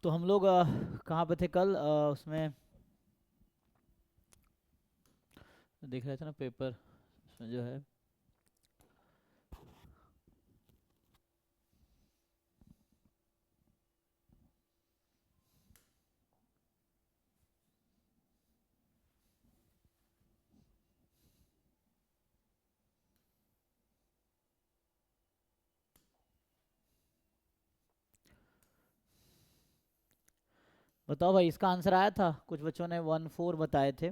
तो हम लोग कहाँ पे थे कल, उसमें देख रहे थे ना पेपर, उसमें जो है बताओ भाई, इसका आंसर आया था? कुछ बच्चों ने 1 4 बताए थे,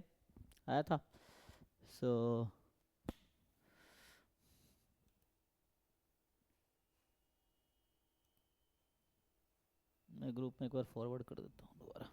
आया था। सो मैं ग्रुप में एक बार फॉरवर्ड कर देता हूँ दोबारा।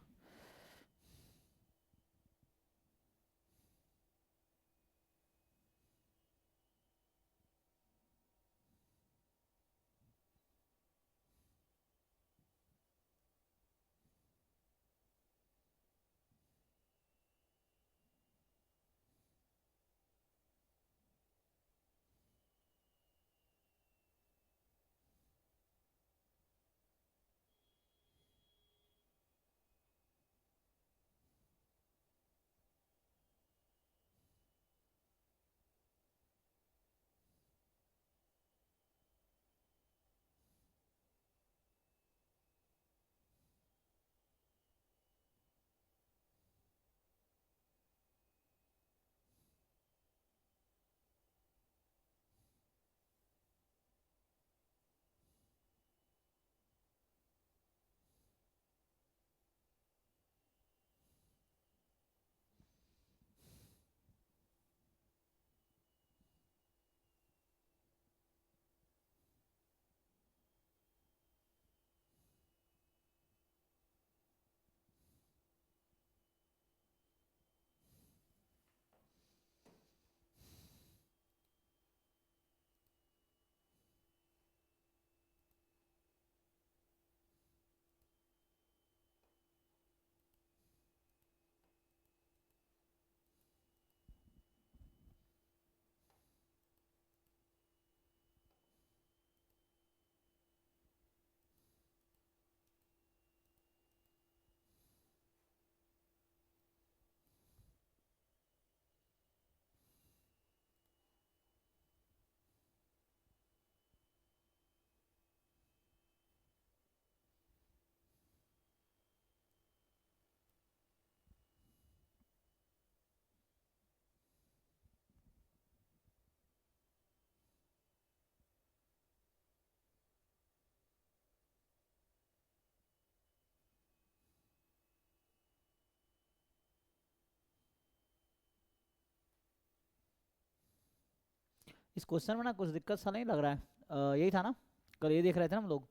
इस क्वेश्चन में ना कुछ दिक्कत सा नहीं लग रहा है। यही था ना, कल ये देख रहे थे ना हम लोग।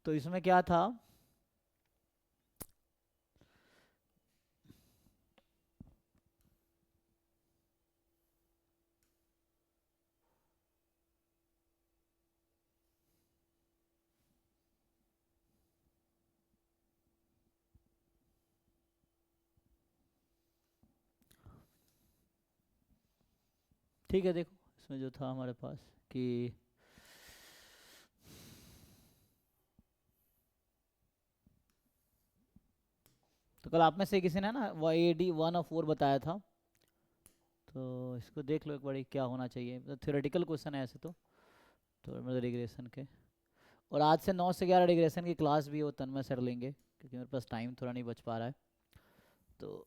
तो इसमें क्या था, ठीक है देखो, इसमें जो था हमारे पास कि तो कल आप में से किसी ने ना AD 1 और 4 बताया था। तो इसको देख लो एक बारी, क्या होना चाहिए। तो थ्योरेटिकल क्वेश्चन है ऐसे तो मतलब रिग्रेशन के। और आज से 9 से 11 रिग्रेशन की क्लास भी है, वो तन्मय सर लेंगे, क्योंकि मेरे पास टाइम थोड़ा नहीं बच पा रहा है। तो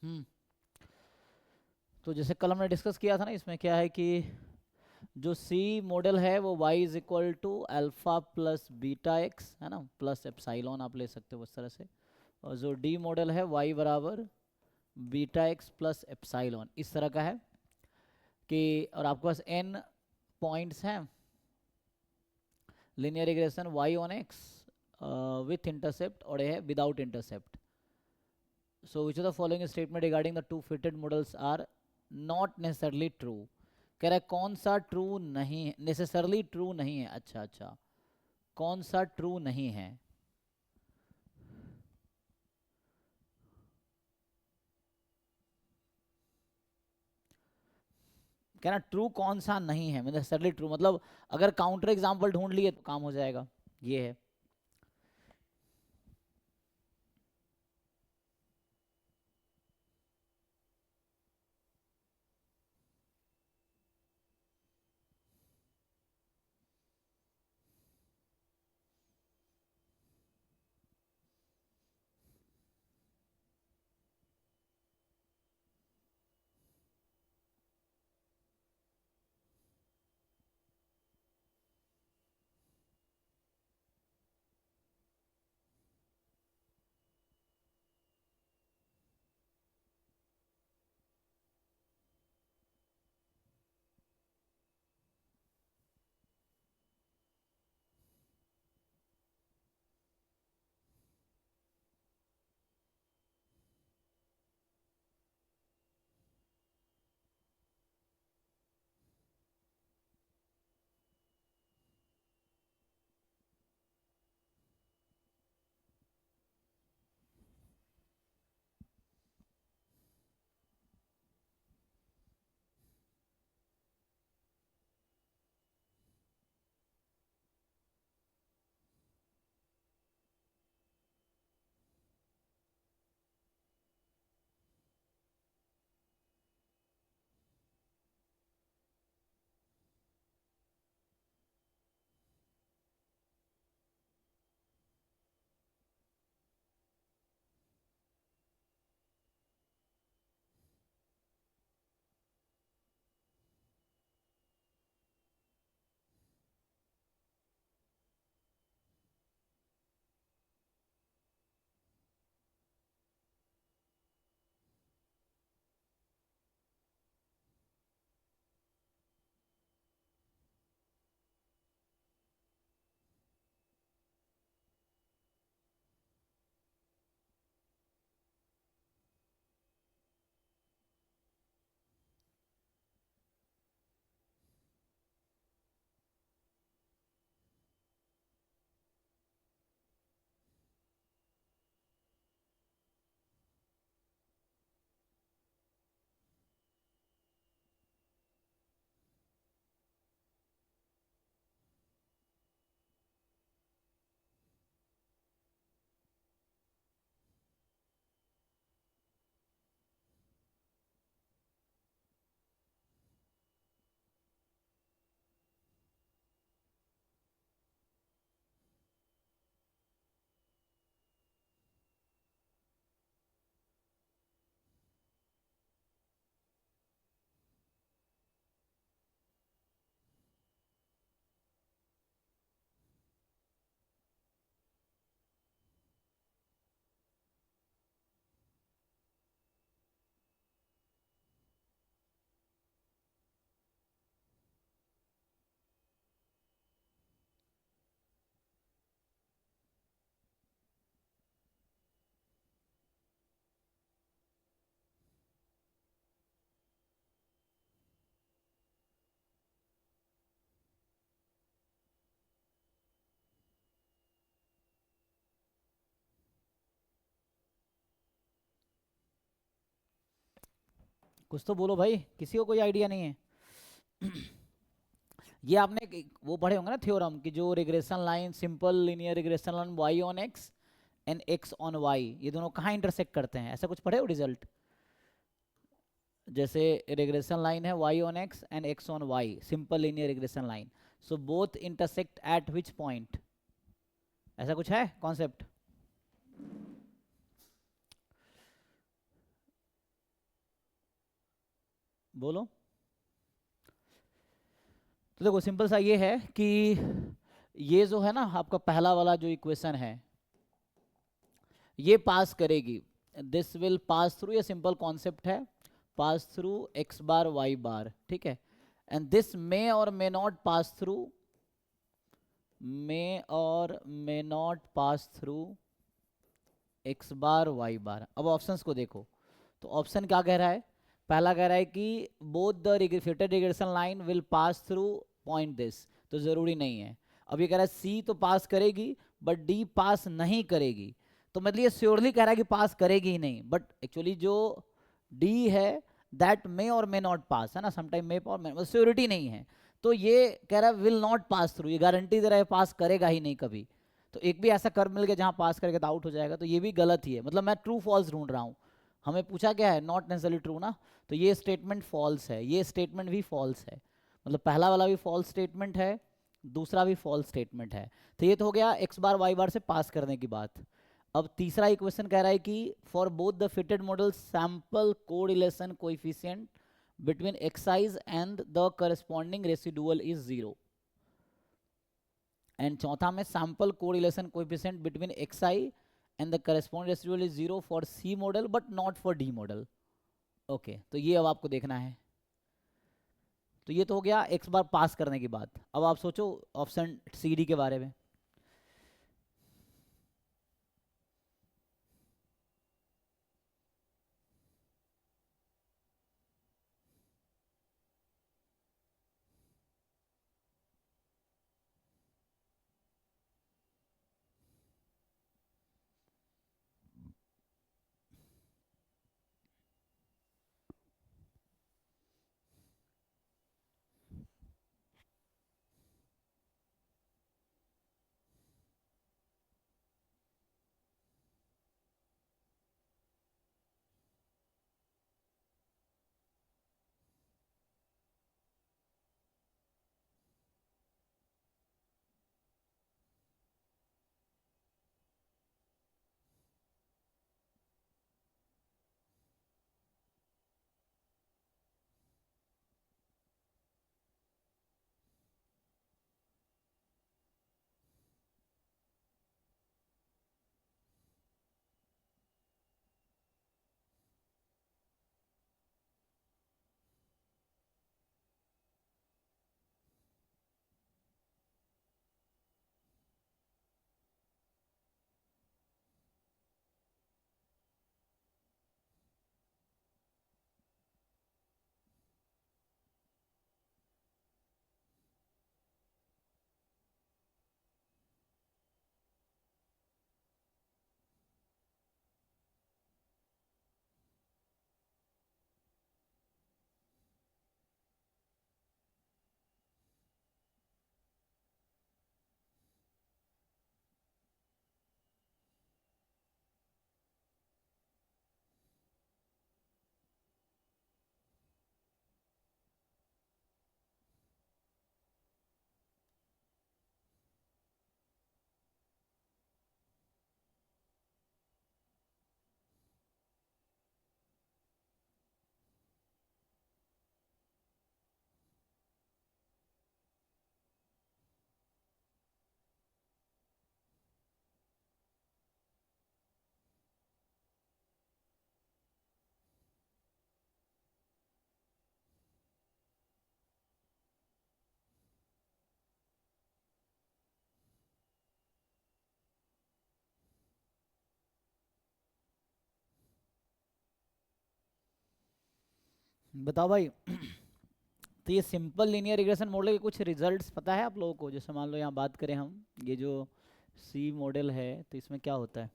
हम्म तो जैसे कल हमने डिस्कस किया था ना, इसमें क्या है कि जो सी मॉडल है वो y is equal to alpha plus beta X है ना, प्लस एप्साइलॉन आप ले सकते हो उस तरह से। और जो डी मॉडल है y बराबर बीटा एक्स प्लस एप्साइलॉन, इस तरह का है कि, और आपके पास n पॉइंट्स हैं, linear regression y on x with intercept और ये है without intercept. So which of the following statement regarding the two fitted models are not necessarily true. कह रहा है कौन सा ट्रू नहीं है, नेसेसरली ट्रू नहीं है. अच्छा अच्छा, कौन सा ट्रू नहीं है. कह रहा ट्रू कौन सा नहीं है, नेसेसरली ट्रू मतलब अगर काउंटर एग्जांपल ढूंढ लिए तो काम हो जाएगा. ये है. कुछ तो बोलो भाई, किसी को कोई आइडिया नहीं है. ये आपने वो पढ़े होंगे ना थ्योरम कि जो regression line, simple linear regression line Y on X and X on Y, ये दोनों कहाँ इंटरसेक्ट करते हैं, ऐसा कुछ पढ़े हो रिजल्ट. जैसे रिग्रेशन लाइन है Y on X and X on Y, simple linear regression line, so both intersect at which point, ऐसा कुछ है कॉन्सेप्ट. बोलो. तो देखो सिंपल सा ये है कि ये जो है ना आपका पहला वाला जो इक्वेशन है ये पास करेगी, दिस विल पास थ्रू, ये सिंपल कॉन्सेप्ट है, पास थ्रू एक्स बार वाई बार, ठीक है. एंड दिस मे और may not pass through may और may not pass through X bar Y bar. अब ऑप्शंस को देखो, तो ऑप्शन क्या कह रहा है? पहला कह रहा है कि both the fitted regression line will pass through point this, तो ज़रूरी नहीं है। अब ये कह रहा है सी तो पास करेगी बट डी पास नहीं करेगी, तो मतलब ये श्योरली कह रहा है कि पास करेगी ही नहीं, बट एक्चुअली जो डी है दैट मे और मे नॉट पास, है ना, समटाइम मे और मे, श्योरिटी नहीं है। तो ये कह रहा है विल नॉट पास थ्रू, ये गारंटी दे रहा है पास करेगा ही नहीं कभी। तो एक भी ऐसा कर्व मिल गया जहां पास करेगा तो आउट हो जाएगा, तो ये भी गलत ही है। मतलब मैं ट्रू फॉल्स ढूंढ रहा हूँ, हमें पूछा क्या है, नॉट नेसेसरली ट्रू ना, तो ये स्टेटमेंट फॉल्स है, ये स्टेटमेंट भी फॉल्स है। मतलब पहला वाला भी फॉल्स स्टेटमेंट है, दूसरा भी फॉल्स स्टेटमेंट है। तो ये तो हो गया एक्स बार वाई बार से पास करने की बात। अब तीसरा इक्वेशन कह रहा है कि for both the fitted model sample correlation coefficient between X I and the corresponding residual is 0। And चौथा में sample correlation coefficient between X I and the corresponding residual is 0 for C model but not for D model. Okay, तो ये अब आपको देखना है। तो ये तो हो गया एक्स बार पास करने की बात। अब आप सोचो ऑप्शन सी डी के बारे में। बताओ भाई। तो ये सिंपल लीनियर रिग्रेशन मॉडल के कुछ रिजल्ट्स पता है आप लोगों को? जैसे मान लो यहाँ बात करें हम, ये जो सी मॉडल है तो इसमें क्या होता है,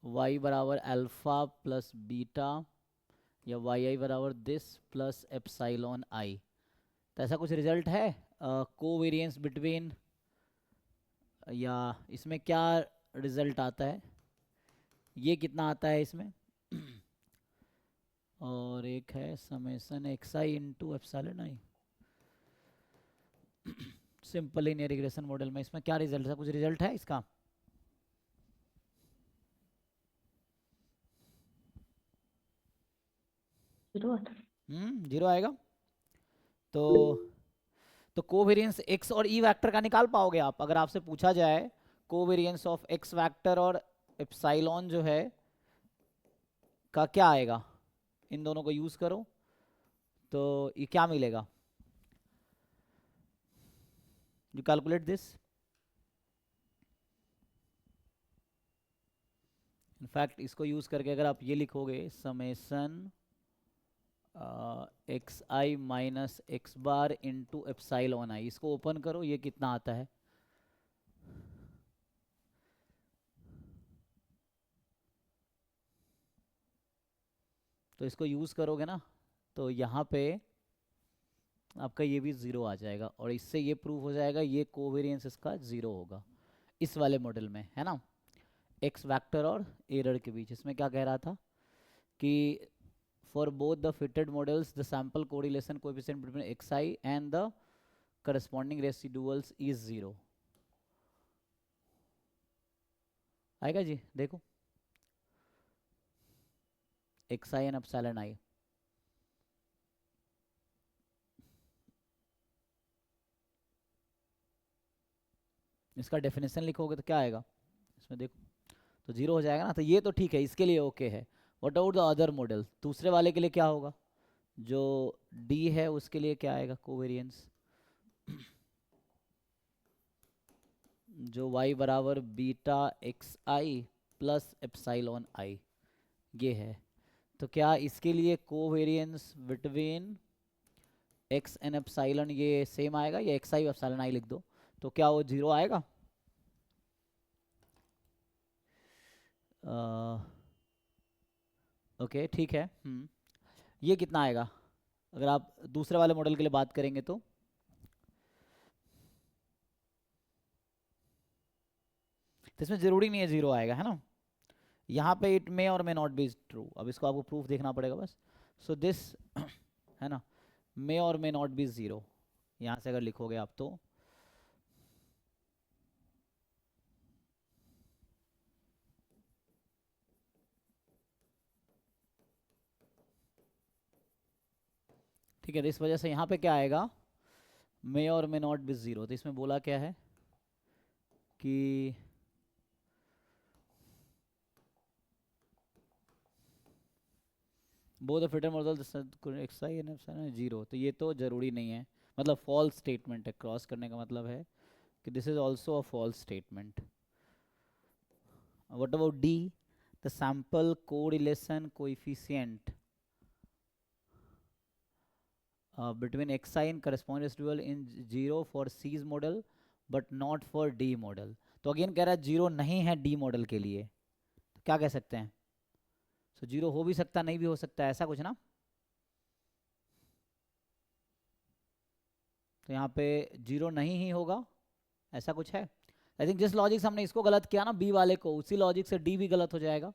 y बराबर अल्फा प्लस बीटा या वाई आई बराबर दिस प्लस एप्साइलॉन आई, तो ऐसा कुछ रिजल्ट है कोवेरिएंस बिटवीन, या इसमें क्या रिजल्ट आता है, ये कितना आता है इसमें और एक है summation x I into epsilon i. Simple linear regression model में इसमें क्या रिजल्ट है, कुछ रिजल्ट है इसका? जीरो आएगा। तो कोवेरिएंस एक्स और ई वेक्टर का निकाल पाओगे आप? अगर आपसे पूछा जाए कोवेरिएंस ऑफ एक्स वेक्टर और एप्सिलॉन जो है का क्या आएगा, इन दोनों को यूज करो तो ये क्या मिलेगा? You calculate this. इनफैक्ट इसको यूज करके अगर आप ये लिखोगे summation x I minus x bar into epsilon आई, इसको ओपन करो, ये कितना आता है. तो इसको यूज करोगे ना तो यहाँ पे आपका ये भी ज़ीरो आ जाएगा और इससे ये प्रूव हो जाएगा ये कोवेरियंस इसका ज़ीरो होगा इस वाले मॉडल में, है ना. एक्स वेक्टर और एरर के बीच. इसमें क्या कह रहा था कि for both the fitted models the sample correlation coefficient between x I and the corresponding residuals is zero. आएगा जी, देखो x I and epsilon i. इसका डेफिनेशन लिखोगे तो क्या आएगा इसमें, देखो तो जीरो हो जाएगा ना. तो ये तो ठीक है, इसके लिए ओके है. What about the other model, दूसरे वाले के लिए क्या होगा, जो डी है उसके लिए क्या आएगा कोवेरियंस, जो y बराबर बीटा एक्स आई प्लस एप्साइलॉन आई ये है. तो क्या इसके लिए covariance between x and epsilon ये सेम आएगा, या एक्स आई एप्साइलॉन आई लिख दो तो क्या वो जीरो आएगा. ओके ठीक है. ये कितना आएगा अगर आप दूसरे वाले मॉडल के लिए बात करेंगे तो इसमें जरूरी नहीं है जीरो आएगा, है ना. यहाँ पे इट मे और मे नॉट बी ट्रू. अब इसको आपको प्रूफ देखना पड़ेगा बस. सो दिस है ना, मे और मे नॉट बी जीरो. यहाँ से अगर लिखोगे आप तो ठीक है. तो इस वजह से यहाँ पे क्या आएगा, मे और मे नॉट बी जीरो. तो इसमें बोला क्या है कि both the fitter model X I N F zero. तो ये तो जरूरी नहीं है, मतलब फॉल्स स्टेटमेंट है. क्रॉस करने का मतलब है कि this is also a false statement. What about D, the sample correlation coefficient between xi and corresponding residual in zero for C's model but not for D model. तो again कह रहा है जीरो नहीं है D मॉडल के लिए. तो क्या कह सकते हैं, सो जीरो हो भी सकता नहीं भी हो सकता है, ऐसा कुछ ना. तो यहाँ पे जीरो नहीं ही होगा, ऐसा कुछ है. आई थिंक जिस लॉजिक से हमने इसको गलत किया ना बी वाले को, उसी लॉजिक से डी भी गलत हो जाएगा.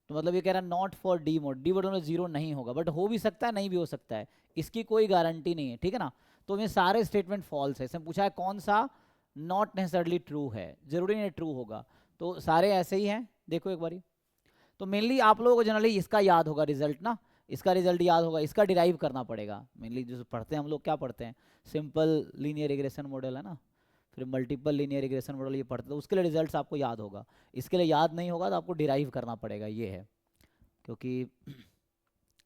तो मतलब ये कह रहा है not for D mode, D model में जीरो नहीं होगा, बट हो भी सकता है नहीं भी हो सकता है, इसकी कोई गारंटी नहीं है, ठीक है ना. तो ये सारे स्टेटमेंट फॉल्स है. इसमें पूछा है कौन सा नॉट नेसेसरली ट्रू है, जरूरी नहीं ट्रू होगा. तो सारे ऐसे ही हैं, देखो एक बारी. तो मेनली आप लोगों को जनरली इसका याद होगा रिजल्ट ना, इसका रिजल्ट याद होगा, इसका डिराइव करना पड़ेगा. मेनली जो पढ़ते हैं हम लोग क्या पढ़ते हैं, सिंपल लीनियर रिग्रेशन मॉडल है ना, फिर मल्टीपल लीनियर रिग्रेशन मॉडल ये पढ़ते हैं. तो उसके लिए रिजल्ट्स आपको याद होगा, इसके लिए याद नहीं होगा तो आपको डिराइव करना पड़ेगा, ये है. क्योंकि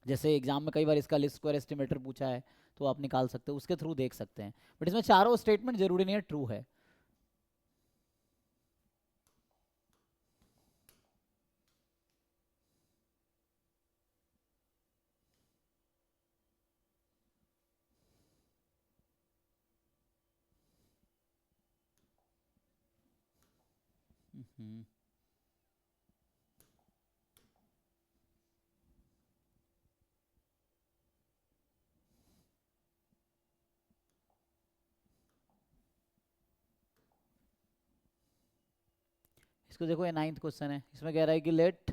जैसे एग्जाम में कई बार इसका लिस्ट स्क्वायर एस्टिमेटर पूछा है तो आप निकाल सकते हो, उसके थ्रू देख सकते हैं. बट इसमें चारों स्टेटमेंट जरूरी नहीं है ट्रू है. इसको देखो, ये 9th क्वेश्चन है. इसमें कह रहा है कि late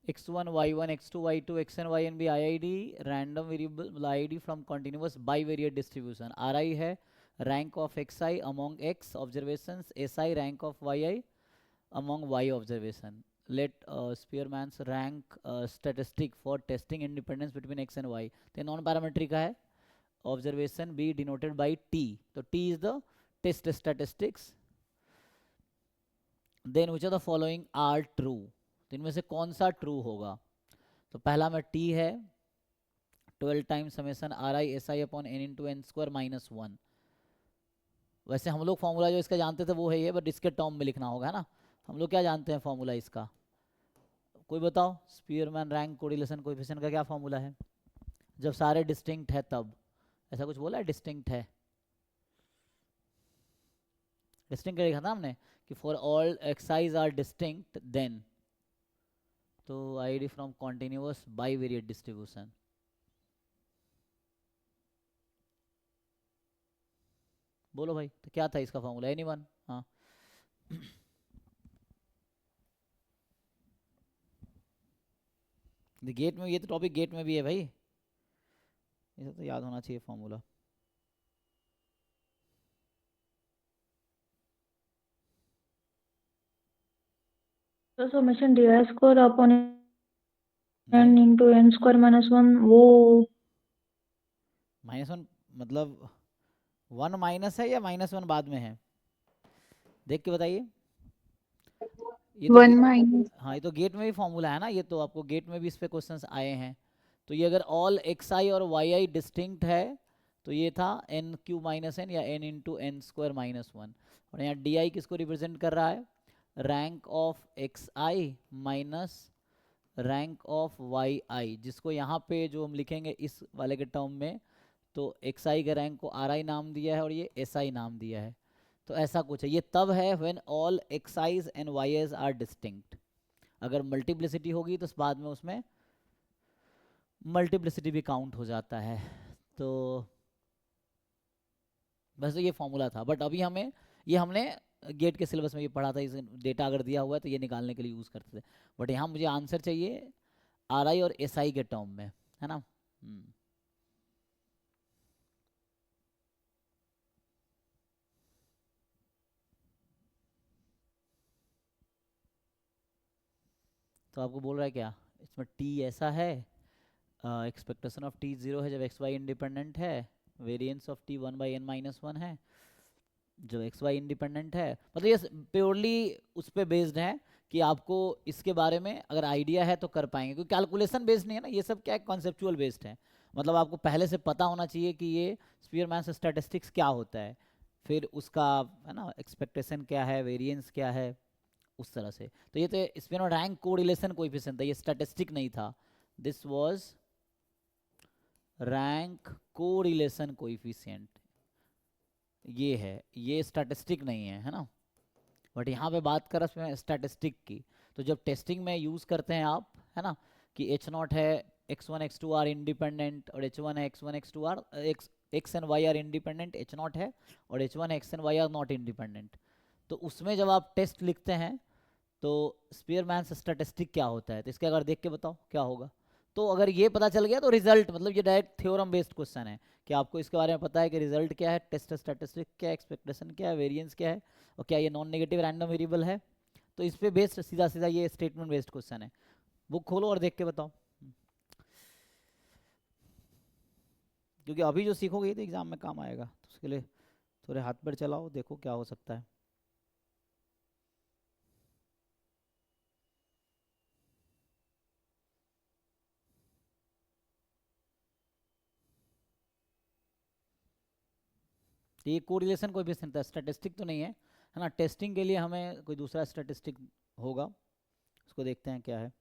x1 y1 x2 y2 xn yn be IID random variable IID from continuous bivariate distribution. RI है rank of xi among x observations, SI rank of yi among y observation. Let Spearman's rank statistic for testing independence between x and y. तो non parametric का है. Observation be denoted by T. तो T is the test statistics. Then which are the following are true. तो इनमें से कौन सा true होगा. तो पहला में टी है 12 times summation R I S I upon N into N square minus 1. वैसे हम लोग फॉर्मूला जो इसका जानते थे वो है ये, बट इसके टर्म में लिखना होगा, है ना। हम लोग क्या जानते हैं फॉर्मूला इसका, कोई बताओ। स्पीयरमैन रैंक कोरिलेशन कोएफिशिएंट का क्या फॉर्मूला है जब सारे डिस्टिंक्ट है तब? ऐसा कुछ बोला है डिस्टिंक्ट है? डिस्टिंक्ट का लिखा था हमने कि for all x i's are distinct then, तो IID from continuous bivariate distribution. बोलो भाई, तो क्या था इसका फॉर्मूला? एनीवन? हाँ गेट में, ये तो टॉपिक गेट में भी है भाई, इसे तो याद होना चाहिए फॉर्मूला। तो समेशन डी स्क्वायर अपॉन नहीं, N into N square minus one, वो -1 मतलब 1 माइनस है या -1 बाद में है? देख के बताइए। ये तो वन माइनस हाँ, ये तो गेट में भी फॉर्मूला है ना, ये तो आपको गेट में भी इस पे क्वेश्चंस आए हैं। तो ये अगर ऑल एक्स आई और वाई आई डिस्टिंक्ट है तो ये था एन क्यू माइनस एन या N into N square minus one. और यहाँ डी आई किसको रिप्रेजेंट कर रहा है? Rank of X I minus rank of Y I, जिसको यहाँ पे जो हम लिखेंगे इस वाले के टर्म में, तो एक्स आई के रैंक को आर आई नाम दिया है और ये एस आई नाम दिया है। तो ऐसा कुछ है, ये तब है when all X I's and Y I's are distinct. अगर मल्टीप्लिसिटी होगी तो बाद में उसमें मल्टीप्लिसिटी भी काउंट हो जाता है। तो बस ये फॉर्मूला था, बट अभी हमें, ये हमने गेट के सिलेबस में ये पढ़ा था, इस डेटा अगर दिया हुआ है तो ये निकालने के लिए यूज़ करते थे। बट यहाँ मुझे आंसर चाहिए आर आई और एस आई के टर्म में, है ना। तो आपको बोल रहा है क्या इसमें टी ऐसा है, एक्सपेक्टेशन ऑफ टी 0 है जब एक्स वाई इंडिपेंडेंट है, वेरिएंस ऑफ टी 1/n-1 है जो एक्स वाई इंडिपेंडेंट है। मतलब ये प्योरली उस पर बेस्ड है कि आपको इसके बारे में अगर आइडिया है तो कर पाएंगे, क्योंकि कैलकुलेशन बेस्ड नहीं है ना, ये सब क्या है, कॉन्सेप्चुअल बेस्ड है। मतलब आपको पहले से पता होना चाहिए कि ये स्पीयरमैन स्टैटिस्टिक्स क्या होता है, फिर उसका, है ना, एक्सपेक्टेशन क्या है, वेरिएंस क्या है, उस तरह से। तो ये तो स्पीयरमैन रैंक कोरिलेशन कोएफिशिएंट था, ये स्टैटिस्टिक नहीं था। This was rank correlation coefficient, ये है, ये स्टैटिस्टिक नहीं है ना। बट यहाँ पे बात कर रहा है स्टैटिस्टिक की। तो जब टेस्टिंग में यूज़ करते हैं आप, है ना, कि एच नॉट है x1 x2 आर इंडिपेंडेंट और h1 है x1 x2 are X and Y are independent, H not है, और h1 X and Y are not independent. तो उसमें जब आप टेस्ट लिखते हैं तो स्पीयरमैन स्टैटिस्टिक क्या होता है, तो इसके अगर देख के बताओ क्या होगा। तो अगर ये पता चल गया तो रिजल्ट, मतलब ये डायरेक्ट थ्योरम बेस्ड क्वेश्चन है कि आपको इसके बारे में पता है कि रिजल्ट क्या है, टेस्ट स्टैटिस्टिक क्या है, एक्सपेक्टेशन क्या है, वेरिएंस क्या है, और क्या ये नॉन नेगेटिव रैंडम वेरिएबल है। तो इस पे बेस्ड सीधा सीधा ये स्टेटमेंट बेस्ड क्वेश्चन है। बुक खोलो और देख के बताओ, क्योंकि अभी जो सीखोगे ये तो एग्जाम में काम आएगा, तो उसके लिए थोड़े हाथ पर चलाओ, देखो क्या हो सकता है। तो ये कोरिलेशन कोई भी स्टैटिस्टिक तो नहीं है ना। टेस्टिंग के लिए हमें कोई दूसरा स्टैटिस्टिक होगा, उसको देखते हैं क्या है।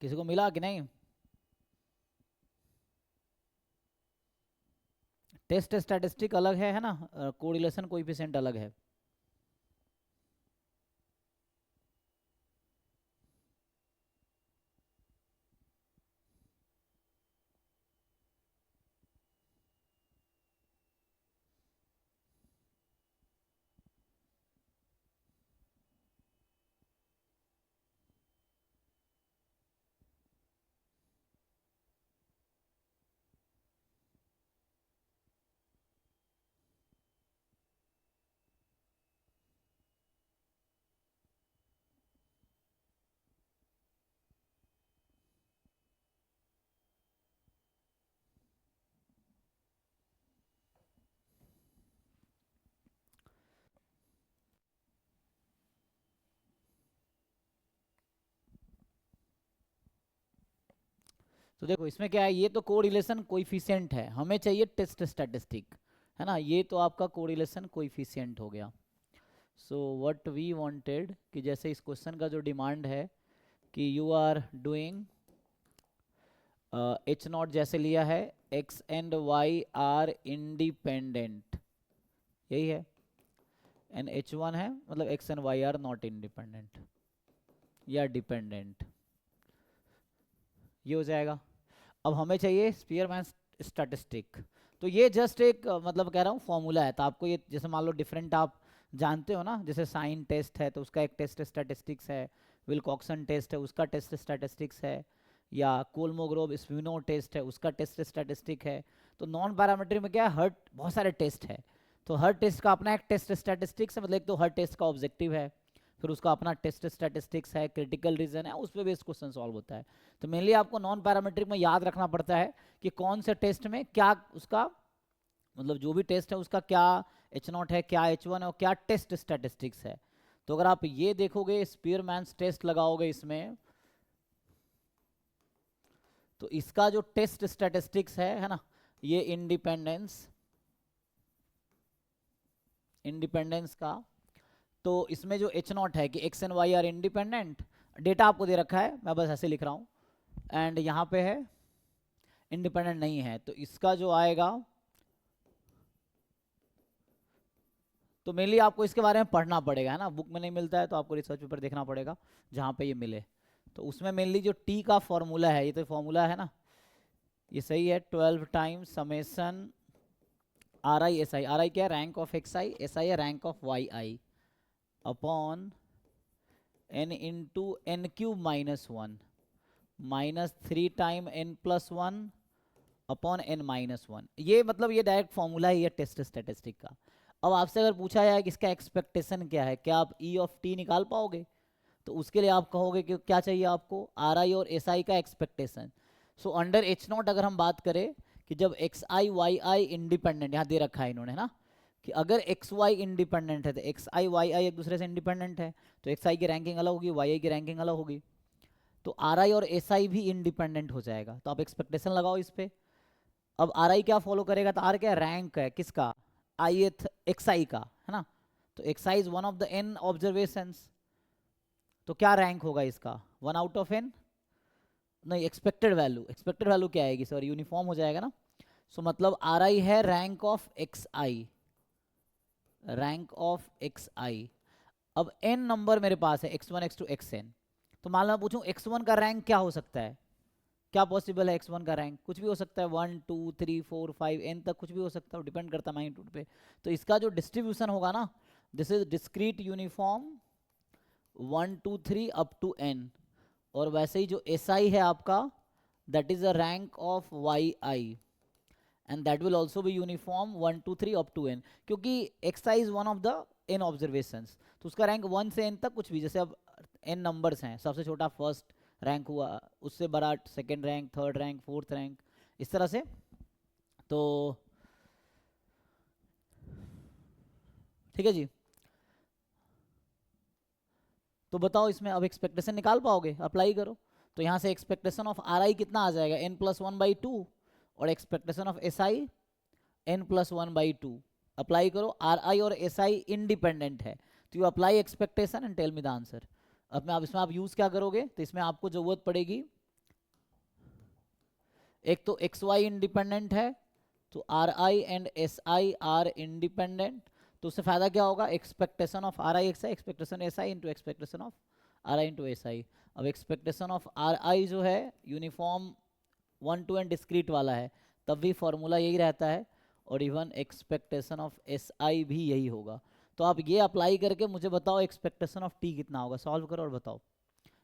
किसी को मिला कि नहीं? टेस्ट स्टैटिस्टिक अलग है ना, कोरिलेशन कोएफिशिएंट अलग है। तो देखो इसमें क्या है, ये तो कोरिलेशन कोएफिशिएंट है, हमें चाहिए टेस्ट स्टैटिस्टिक, है ना। ये तो आपका कोरिलेशन कोएफिशिएंट हो गया। सो व्हाट वी वांटेड कि जैसे इस क्वेश्चन का जो डिमांड है कि you are doing H not जैसे लिया है, X and Y are independent, यही है। एंड एच वन है, मतलब X and Y are not independent या डिपेंडेंट, ये हो जाएगा। अब हमें चाहिए स्पीयरमैन स्टैटिस्टिक। तो ये जस्ट एक मतलब कह रहा हूँ फॉर्मूला है, तो आपको ये जैसे मान लो डिफरेंट आप जानते हो ना, जैसे साइन टेस्ट है तो उसका एक टेस्ट स्टैटिस्टिक्स है, विल्कॉक्सन टेस्ट है उसका टेस्ट स्टैटिस्टिक्स है, या कोलमोग्रोव स्पिनो टेस्ट है उसका टेस्ट स्टैटिस्टिक है। तो नॉन पैरामीट्रिक में क्या है, हर बहुत सारे टेस्ट है, तो हर टेस्ट का अपना एक टेस्ट स्टैटिस्टिक्स है, मतलब एक तो हर टेस्ट का ऑब्जेक्टिव है, फिर उसका अपना टेस्ट स्टैटिस्टिक्स है, क्रिटिकल रीजन है, उस पर बेस्ड क्वेश्चन सॉल्व होता है। तो मेनली आपको नॉन पैरामीट्रिक में याद रखना पड़ता है कि कौन से टेस्ट में क्या उसका मतलब जो भी टेस्ट है उसका क्या एच नॉट है, क्या एच वन है और क्या टेस्ट स्टैटिस्टिक्स है। तो अगर आप ये देखोगे स्पीयरमैन्स टेस्ट लगाओगे इसमें, तो इसका जो टेस्ट स्टैटिस्टिक्स है ना, ये इंडिपेंडेंस का, तो इसमें जो एच नॉट है कि X and Y are independent, data आपको दे रखा है, मैं बस ऐसे लिख रहा हूँ, एंड यहाँ पे है इंडिपेंडेंट नहीं है, तो इसका जो आएगा, तो मेनली आपको इसके बारे में पढ़ना पड़ेगा, है ना, बुक में नहीं मिलता है तो आपको रिसर्च पेपर देखना पड़ेगा जहाँ पे ये मिले। तो उसमें मेनली जो टी का फॉर्मूला है, ये तो फॉर्मूला है ना, ये सही है, 12 times summation R I S I, R I क्या है, rank of X I, S I है rank of Y I, upon N into N cube minus one, minus 3 time N plus one upon N minus one. ये मतलब ये direct formula है ये test statistic का। अब आपसे अगर पूछा जाए कि इसका एक्सपेक्टेशन क्या है, क्या आप ई ऑफ टी निकाल पाओगे, तो उसके लिए आप कहोगे कि क्या चाहिए आपको, आर आई और एस आई का expectation. So under H not अगर हम बात करें कि जब एक्स आई वाई आई इंडिपेंडेंट, यहाँ दे रखा है इन्होंने ना, कि अगर एक्स वाई इंडिपेंडेंट है तो एक्स आई वाई आई एक दूसरे से इंडिपेंडेंट है, तो एक्स आई की रैंकिंग अलग होगी, वाई आई की रैंकिंग अलग होगी, तो आर आई और एस आई भी इंडिपेंडेंट हो जाएगा। तो आप एक्सपेक्टेशन लगाओ इस पर। अब आर आई क्या फॉलो करेगा, तो आर क्या रैंक है किसका, आई एथ एक्स आई का, है ना, तो X I is one of the N observations, तो क्या रैंक होगा इसका, 1 आउट ऑफ एन, नहीं एक्सपेक्टेड वैल्यू क्या आएगी, सॉरी यूनिफॉर्म हो जाएगा ना। सो मतलब आर आई है rank of X I, rank of X I. अब एन नंबर मेरे पास है, X one X two X N, तो मान लो मैं पूछूं एक्स वन का रैंक क्या हो सकता है, क्या पॉसिबल है, एक्स वन का रैंक कुछ भी हो सकता है, 1 2 3 4 5 एन तक कुछ भी हो सकता है, डिपेंड करता है मैग्नीट्यूड पे। तो इसका जो डिस्ट्रीब्यूशन होगा ना, this is discrete uniform 1 2 3 up to N, और वैसे ही जो एस आई है आपका, that is a rank of Y I, and that will also be uniform 1 2 3 up to N, क्योंकि X I is one of the N observations, तो उसका rank 1 से एन तक कुछ भी, जैसे अब एन नंबर्स हैं, सबसे छोटा फर्स्ट रैंक हुआ, उससे बड़ा second rank, third rank, fourth rank, इस तरह से। तो ठीक है जी, तो बताओ इसमें अब एक्सपेक्टेशन निकाल पाओगे, अप्लाई करो। तो यहाँ से एक्सपेक्टेशन ऑफ आर आई कितना आ जाएगा, N plus one by two, और expectation of S I N plus one by two, apply करो। आर आई और एस आई इंडिपेंडेंट है, तो you apply expectation and tell me the answer. अब इसमें आप यूज़ क्या करोगे, तो इसमें आपको ज़रूरत पड़ेगी एक तो एक्स वाई इंडिपेंडेंट है, तो R I and S I are independent, तो उससे फायदा क्या होगा, expectation of R I X I, expectation S I into expectation of R I into S I. अब एक्सपेक्टेशन ऑफ आर आई जो है uniform one two N discrete वाला है, तब भी फॉर्मूला यही रहता है, और even expectation of S I भी यही होगा। तो आप ये अप्लाई करके मुझे बताओ एक्सपेक्टेशन ऑफ टी कितना होगा, सॉल्व करो और बताओ।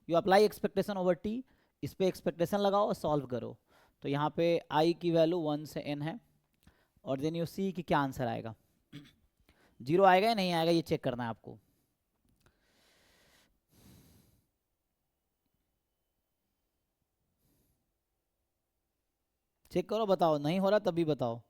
You apply expectation over T, इस पे एक्सपेक्टेशन लगाओ और सॉल्व करो। तो यहाँ पे आई की वैल्यू 1 से n है, और देन यू सी कि क्या आंसर आएगा। जीरो आएगा या नहीं आएगा ये चेक करना है आपको। चेक करो, बताओ, नहीं हो रहा तभी बताओ।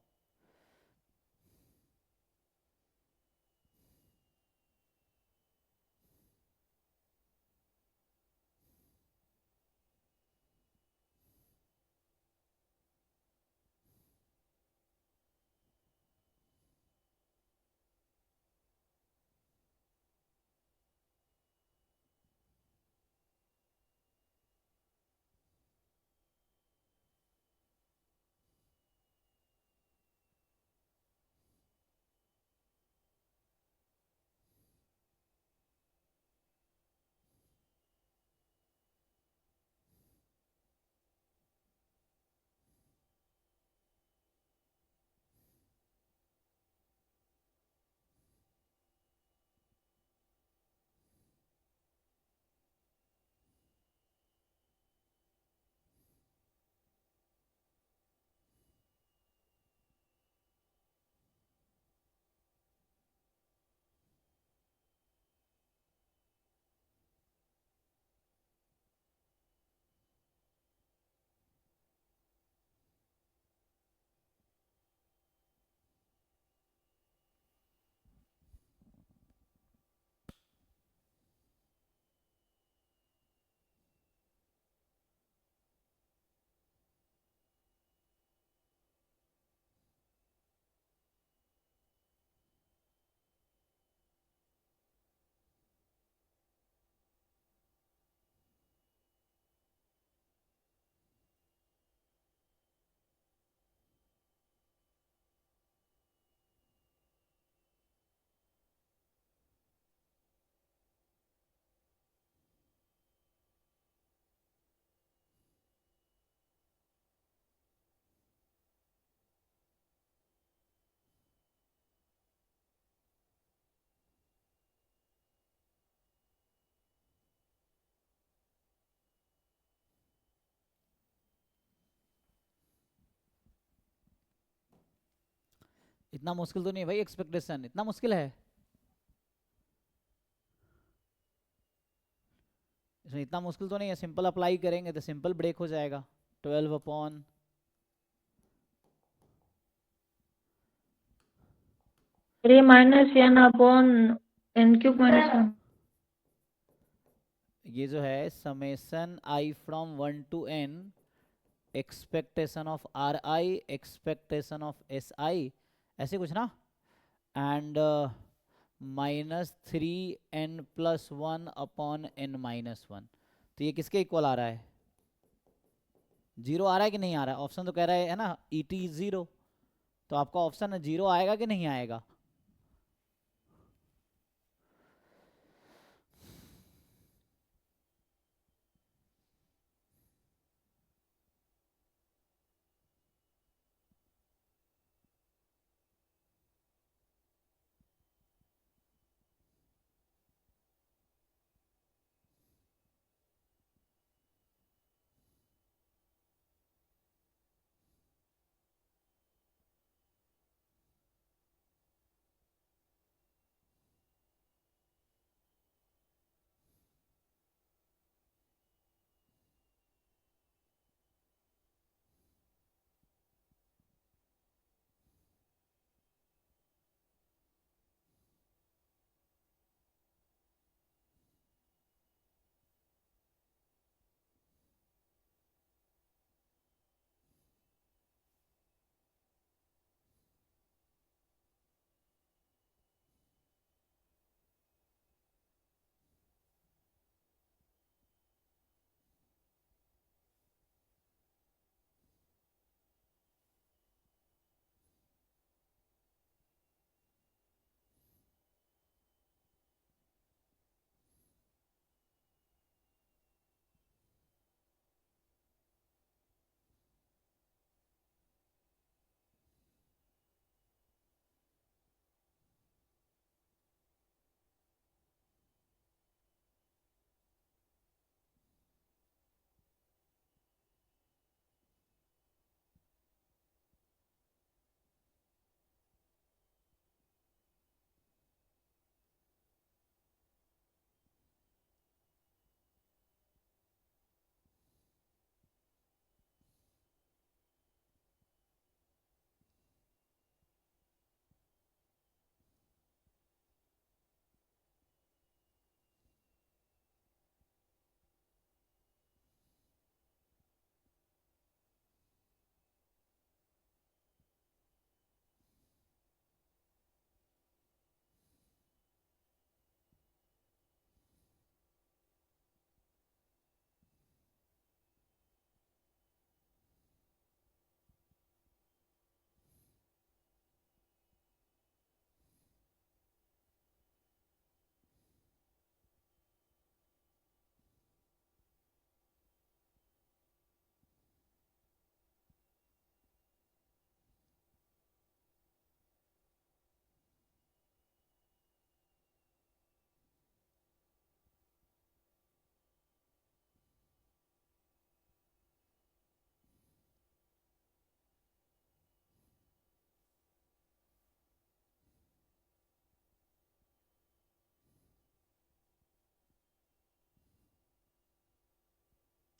इतना मुश्किल तो नहीं है भाई, एक्सपेक्टेशन इतना मुश्किल है इसमें? इतना मुश्किल तो नहीं है, सिंपल अप्लाई करेंगे तो सिंपल ब्रेक हो जाएगा। 12 upon 3 minus n upon n cube minus 1. ये जो है summation I from 1 to n expectation of R I expectation of S I, ऐसे कुछ ना, एंड -3n+1 अपॉन n-1। तो ये किसके इक्वल आ रहा है, जीरो आ रहा है कि नहीं आ रहा है? ऑप्शन तो कह रहा है ना ई टी जीरो, तो आपका ऑप्शन जीरो आएगा कि नहीं आएगा?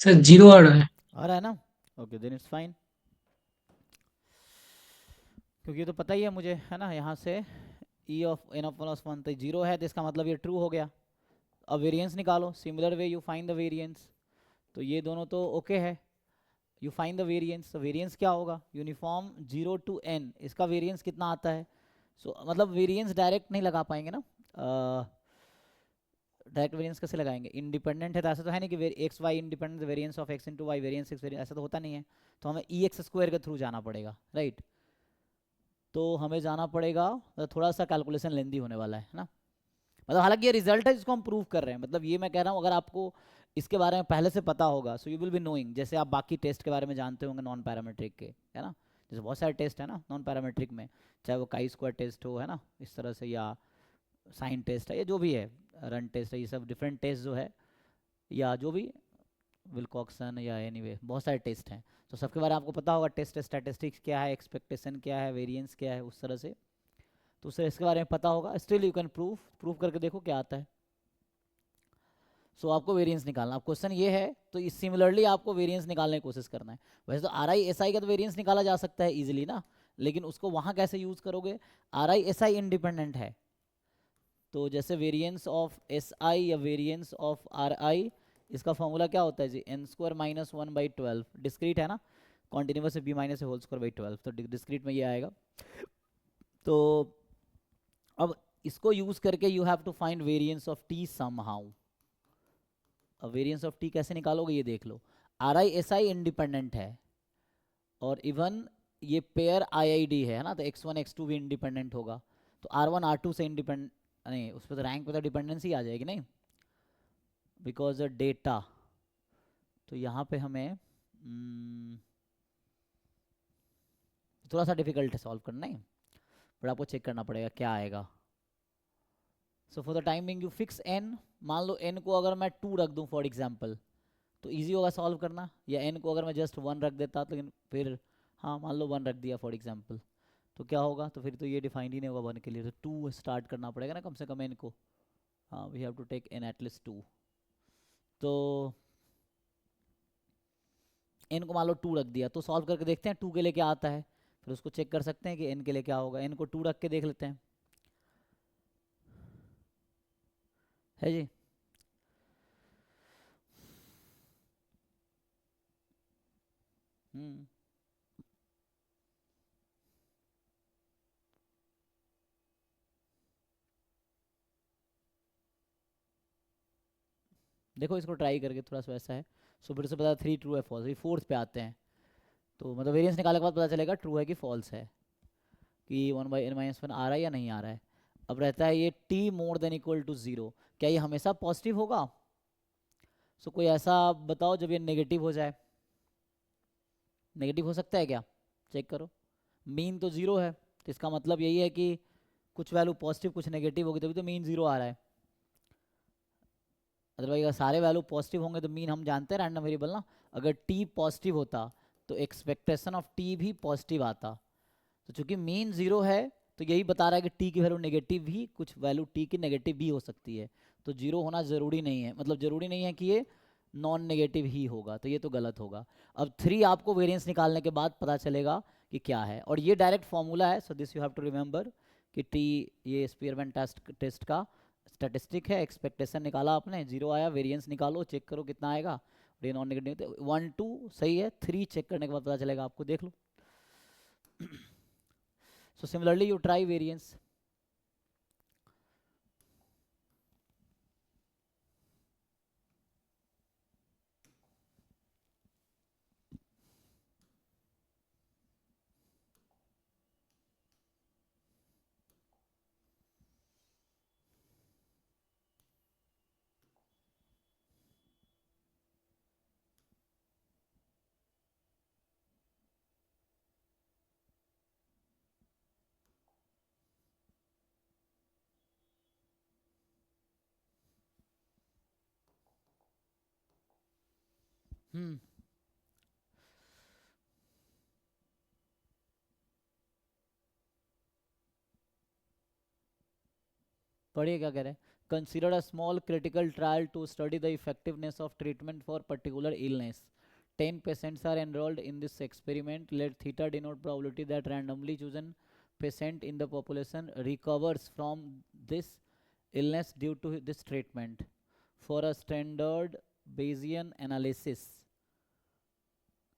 सर 0 आ रहा है। आ रहा है ना? ओके देन इट्स फाइन, क्योंकि ये तो पता ही है मुझे, है ना, यहाँ से E of N of plus one तो जीरो है, तो इसका मतलब ये ट्रू हो गया। अब वेरिएंस निकालो, similar way you find the variance, तो ये दोनों तो ओके है। यू फाइंड द वेरिएंस, तो वेरिएंस क्या होगा, यूनिफॉर्म 0 to n, इसका वेरिएंस कितना आता है? मतलब वेरिएंस डायरेक्ट नहीं लगा पाएंगे ना, डायरेक्ट वेरिएंस कैसे लगाएंगे? इंडिपेंडेंट है तो ऐसा तो है नहीं कि X Y independent, variance of X into Y variance X, ऐसा तो होता नहीं है। तो हमें ई एक्स स्क्वायर के थ्रू जाना पड़ेगा, राइट? तो हमें जाना पड़ेगा, थोड़ा सा कैलकुलेशन लेंदी होने वाला है ना। मतलब हालांकि ये रिजल्ट है जिसको हम प्रूव कर रहे हैं, मतलब ये मैं कह रहा हूँ अगर आपको इसके बारे में पहले से पता होगा, so you will be knowing, जैसे आप बाकी टेस्ट के बारे में जानते होंगे नॉन पैरामीट्रिक के, है ना, जैसे बहुत सारे टेस्ट है ना नॉन पैरामीट्रिक में, चाहे वो काई स्क्वायर टेस्ट हो, है ना, इस तरह से, या साइन टेस्ट है, या जो भी है, रन टेस्ट है, ये सब डिफरेंट टेस्ट जो है, या जो भी विल्कॉक्सन या एनीवे बहुत सारे टेस्ट हैं, तो सबके बारे में आपको पता होगा, टेस्ट स्टैटिस्टिक्स क्या है, एक्सपेक्टेशन क्या है, वेरिएंस क्या है, उस तरह से, तो उससे इसके बारे में पता होगा। स्टिल यू कैन प्रूव करके देखो क्या आता है। सो आपको वेरिएंस निकालना, अब क्वेश्चन ये है, तो इस सिमिलरली आपको वेरिएंस निकालने की कोशिश करना है। वैसे तो आर आई एस आई का तो वेरिएंस निकाला जा सकता है इजीली ना, लेकिन उसको वहाँ कैसे यूज़ करोगे? Are I S I independent है, तो जैसे वेरिएंस ऑफ एस आई या वेरिएंस ऑफ आर आई, इसका फॉर्मूला क्या होता है जी, एन स्क्वायर माइनस 1/12, डिस्क्रीट है ना, कॉन्टिन्यूस से B minus whole square by 12, तो डिस्क्रीट में ये आएगा। तो अब इसको यूज़ करके you have to find variance of T somehow. अब वेरिएंस ऑफ टी कैसे निकालोगे ये देख लो। R I S I independent है, और इवन ये पेयर आई आई डी है ना, तो x1 x2 भी इंडिपेंडेंट होगा, तो R1 R2 से इंडिपेंडेंट नहीं, उस पर तो रैंक पे तो डिपेंडेंसी आ जाएगी नहीं, बिकॉज डेटा। तो यहाँ पे हमें थोड़ा सा डिफिकल्ट है सॉल्व करना, नहीं, बट आपको चेक करना पड़ेगा क्या आएगा। So for the time being you fix n, मान लो n को अगर मैं 2 रख दूँ फॉर एग्जाम्पल, तो ईजी होगा सॉल्व करना, या n को अगर मैं जस्ट 1 रख देता, तो लेकिन फिर हाँ मान लो 1 रख दिया फॉर एग्जाम्पल, तो क्या होगा, तो फिर तो ये डिफाइंड ही नहीं होगा 1 के लिए, तो 2 स्टार्ट करना पड़ेगा ना कम से कम n को, हाँ we have to take n at least 2। तो n को मान लो 2 रख दिया, तो सॉल्व करके देखते हैं 2 के लिए क्या आता है, फिर उसको चेक कर सकते हैं कि n के लिए क्या होगा। n को 2 रख के देख लेते हैं, है जी। हम्म देखो इसको ट्राई करके थोड़ा सा वैसा है, सो फिर से पता 3 ट्रू है फॉल्स, फोर्थ पे आते हैं, तो मतलब वेरिएंस निकालने के बाद पता चलेगा ट्रू है कि फॉल्स है, कि 1/n-1 आ रहा है या नहीं आ रहा है। अब रहता है ये t more than equal to 0, क्या ये हमेशा पॉजिटिव होगा? सो कोई ऐसा बताओ जब ये नेगेटिव हो जाए, नेगेटिव हो सकता है क्या, चेक करो। मीन तो 0 है, तो इसका मतलब यही है कि कुछ वैल्यू पॉजिटिव कुछ नेगेटिव होगी, तभी तो मीन 0 आ रहा है। अदरवाइज अगर सारे वैल्यू पॉजिटिव होंगे तो मीन हम जानते हैं रैंडम वेरिएबल ना, अगर टी पॉजिटिव होता तो एक्सपेक्टेशन ऑफ टी भी पॉजिटिव आता, तो चूंकि मीन 0 है, तो यही बता रहा है कि टी की वैल्यू नेगेटिव भी, कुछ वैल्यू टी की नेगेटिव भी हो सकती है, तो 0 होना ज़रूरी नहीं है, मतलब ज़रूरी नहीं है कि ये नॉन नेगेटिव ही होगा, तो ये तो गलत होगा। अब 3 आपको वेरिएंस निकालने के बाद पता चलेगा कि क्या है, और ये डायरेक्ट फॉर्मूला है, so this you have to remember कि टी, ये स्पीयरमैन टेस्ट का स्टैटिस्टिक है, एक्सपेक्टेशन निकाला आपने, 0 आया, वेरिएंस निकालो, चेक करो कितना आएगा, और ये नॉन नेगेटिव 1 2 सही है, 3 चेक करने के बाद पता चलेगा आपको, देख लो। So similarly you try variance, हम्म पढ़िए क्या कह रहे हैं, consider a small critical trial to study the effectiveness of treatment for particular illness. 10 patients are enrolled in this experiment. Let theta denote probability that randomly chosen patient in the population recovers from this illness due to this treatment. For a standard Bayesian analysis,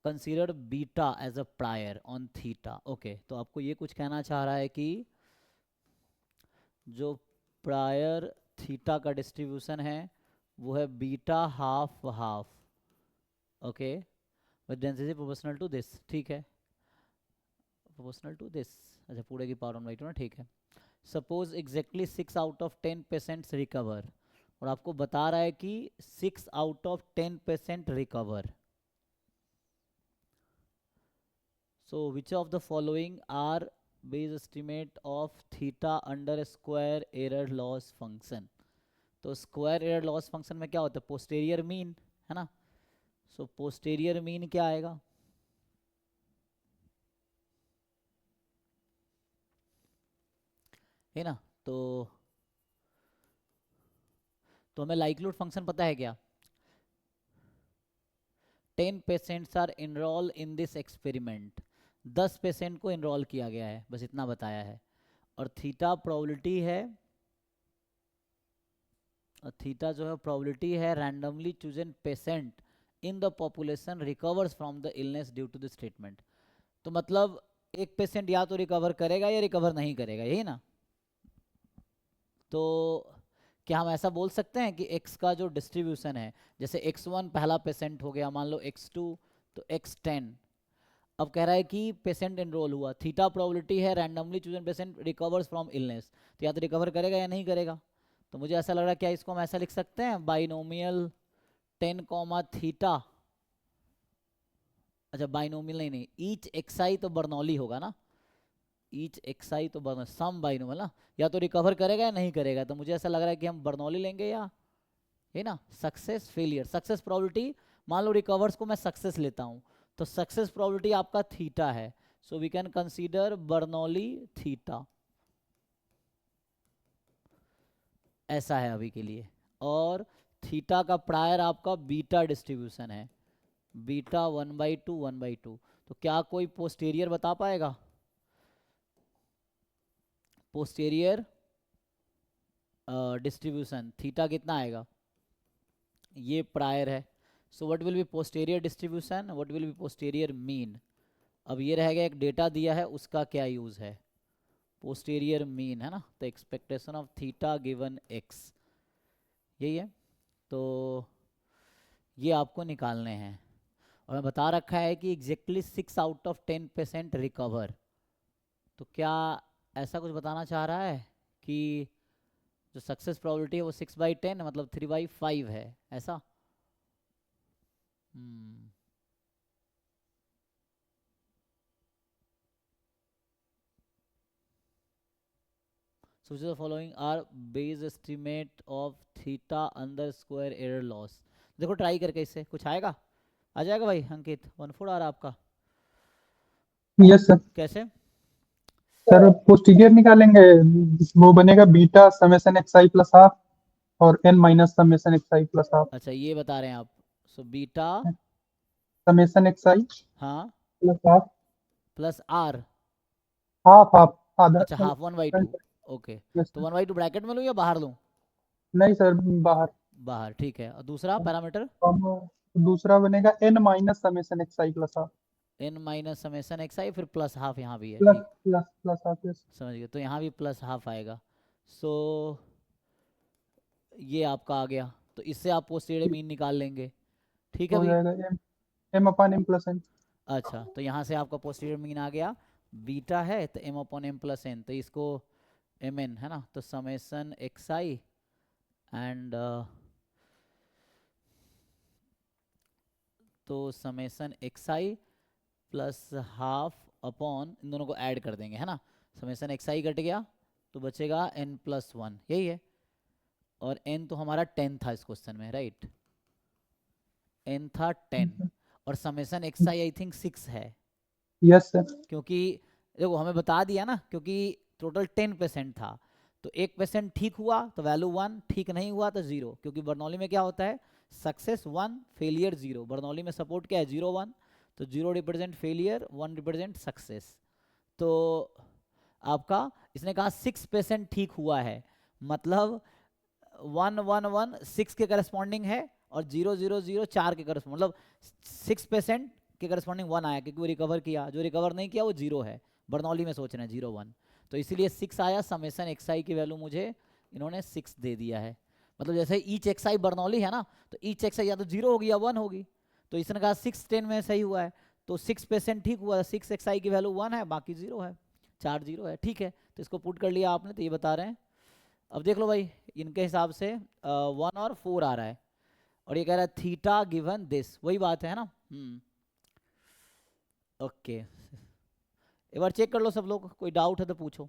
consider beta as a prior on theta. Okay, तो आपको ये कुछ कहना चाह रहा है कि जो प्रायर थीटा का डिस्ट्रीब्यूशन है वो है beta half half, okay, with density proportional to this, ठीक है, प्रोपोर्शनल टू दिस, अच्छा पूरे की पावर 1/2 ना, ठीक है। Suppose exactly 6 out of 10 patients recover, और आपको बता रहा है कि 6 out of 10 patient recover. So which of the following are base estimate of theta under square error loss function. तो स्क्वायर एरर लॉस फंक्शन में क्या होता है, पोस्टेरियर मीन, है ना। सो पोस्टेरियर मीन क्या आएगा, है ना। तो हमें लाइक्लीहुड फंक्शन पता है क्या, 10 patients are enrol in this experiment, 10 patient को इनरोल किया गया है, बस इतना बताया है। और थीटा प्रोबेबिलिटी है, और थीटा जो है प्रोबेबिलिटी है randomly chosen patient in the population recovers from the illness due to this treatment. तो मतलब एक पेशेंट या तो रिकवर करेगा या रिकवर नहीं करेगा, यही ना। तो क्या हम ऐसा बोल सकते हैं कि x का जो डिस्ट्रीब्यूशन है, जैसे x1 पहला पेशेंट हो गया, मान लो x2 तो x10, अब कह रहा है कि पेशेंट एनरोल हुआ, थीटा प्रोबेबिलिटी है randomly chosen patient recovers from illness, तो या तो रिकवर करेगा या नहीं करेगा। तो मुझे ऐसा लग रहा है क्या इसको हम ऐसा लिख सकते हैं, बाइनोमियल 10 थीटा, अच्छा बाइनोमियल नहीं, ईच xi तो बर्नौली होगा ना, ईच xi तो बर्नौली, सम बाइनोमियल ना, या तो रिकवर करेगा या नहीं करेगा। तो मुझे ऐसा लग रहा है कि हम बर्नौली लेंगे, या है ना, सक्सेस फेलियर, सक्सेस प्रोबेबिलिटी, मान लो रिकवर्स को मैं सक्सेस लेता हूँ, तो सक्सेस प्रोबेबिलिटी आपका थीटा है, so we can consider Bernoulli theta, ऐसा है अभी के लिए। और थीटा का प्रायर आपका बीटा डिस्ट्रीब्यूशन है, बीटा 1/2 1/2। तो क्या कोई पोस्टीरियर बता पाएगा, पोस्टीरियर डिस्ट्रीब्यूशन थीटा कितना आएगा, ये प्रायर है। So what will be posterior distribution, what will be posterior mean. अब ये रह गया एक डेटा दिया है उसका क्या यूज है, पोस्टीरियर मीन है ना, तो expectation of theta given x, यही है। तो ये आपको निकालने हैं, और मैं बता रखा है कि exactly 6 out of 10 patient recover. तो क्या ऐसा कुछ बताना चाह रहा है कि जो सक्सेस प्रोबेबिलिटी है वो 6/10 मतलब 3/5 है, ऐसा। So which of the following are base estimate of theta under square error loss। देखो ट्राई करके इससे कुछ आएगा, आ जाएगा भाई अंकित, 1/4 आ रहा आपका, यस सर। कैसे सर पोस्टीरियर निकालेंगे, वो बनेगा बीटा समेशन एक्स आई प्लस हाफ और एन माइनस समेशन एक्स आई प्लस हाफ। अच्छा ये बता रहे हैं आप, so beta summation x i हाँ plus half, plus or, half half आधा। अच्छा हाफ 1/2, ओके। यस तो सर। 1/2 ब्रैकेट में लूँ या बाहर लूँ, नहीं सर, बाहर। बाहर, ठीक है। और दूसरा पैरामीटर दूसरा बनेगा N minus summation x I plus half, n minus summation x I, फिर प्लस हाफ यहाँ भी है, प्लस ठीक, प्लस प्लस हाफ। यस समझ गए। तो यहाँ भी प्लस हाफ आएगा, सो ये आपका आ गया। तो इससे आप पोस्टीरियर मीन निकाल लेंगे, ठीक है हो भाई। जाएगा एम एम अपान एम प्लस एन। अच्छा तो यहाँ से आपका पोस्टीरियर मीन आ गया, बीटा है तो m/m+n, तो इसको mn है ना, तो समेशन xi एंड तो summation xi plus half upon, इन दोनों को ऐड कर देंगे है ना, समेशन xi कट गया तो बचेगा n+1, यही है। और n तो हमारा 10 था इस क्वेश्चन में, राइट, n था 10, और समेशन xi आई थिंक 6 है, यस सर। क्योंकि देखो हमें बता दिया ना, क्योंकि टोटल 10% था, तो 1% ठीक हुआ तो वैल्यू 1, ठीक नहीं हुआ तो 0, क्योंकि बर्नौली में क्या होता है, सक्सेस 1 फेलियर 0। बर्नौली में सपोर्ट क्या है, 0 1, तो 0 रिप्रेजेंट फेलियर, 1 रिप्रेजेंट सक्सेस। तो आपका इसने कहा 6% ठीक हुआ है, मतलब 1 1 1 6 के करस्पॉन्डिंग है और 0 0 0 4 के करस्पॉन्डिंग, मतलब 6% के करस्पॉन्डिंग 1 आया, क्योंकि वो रिकवर किया, जो रिकवर नहीं किया वो 0 है। बर्नौली में सोच रहे हैं 0 1, तो इसीलिए 6 आया। समेसन एक्स आई की वैल्यू मुझे इन्होंने 6 दे दिया है। मतलब जैसे ईच एक्स आई बर्नौली है ना, तो ईच एक्स आई या तो 0 होगी या 1 होगी, तो इसने कहा 6 10 में सही हुआ है, तो 6% ठीक हुआ, 6 एक्स आई की वैल्यू 1 है, बाकी 0 है, 4 0 है, ठीक है। तो इसको पुट कर लिया आपने, तो ये बता रहे हैं। अब देख लो भाई, इनके हिसाब से 1 और 4 आ रहा है, और ये कह रहा है थीटा गिवन दिस, वही बात है ना। ओके, एक बार चेक कर लो सब लोग, कोई डाउट है तो पूछो।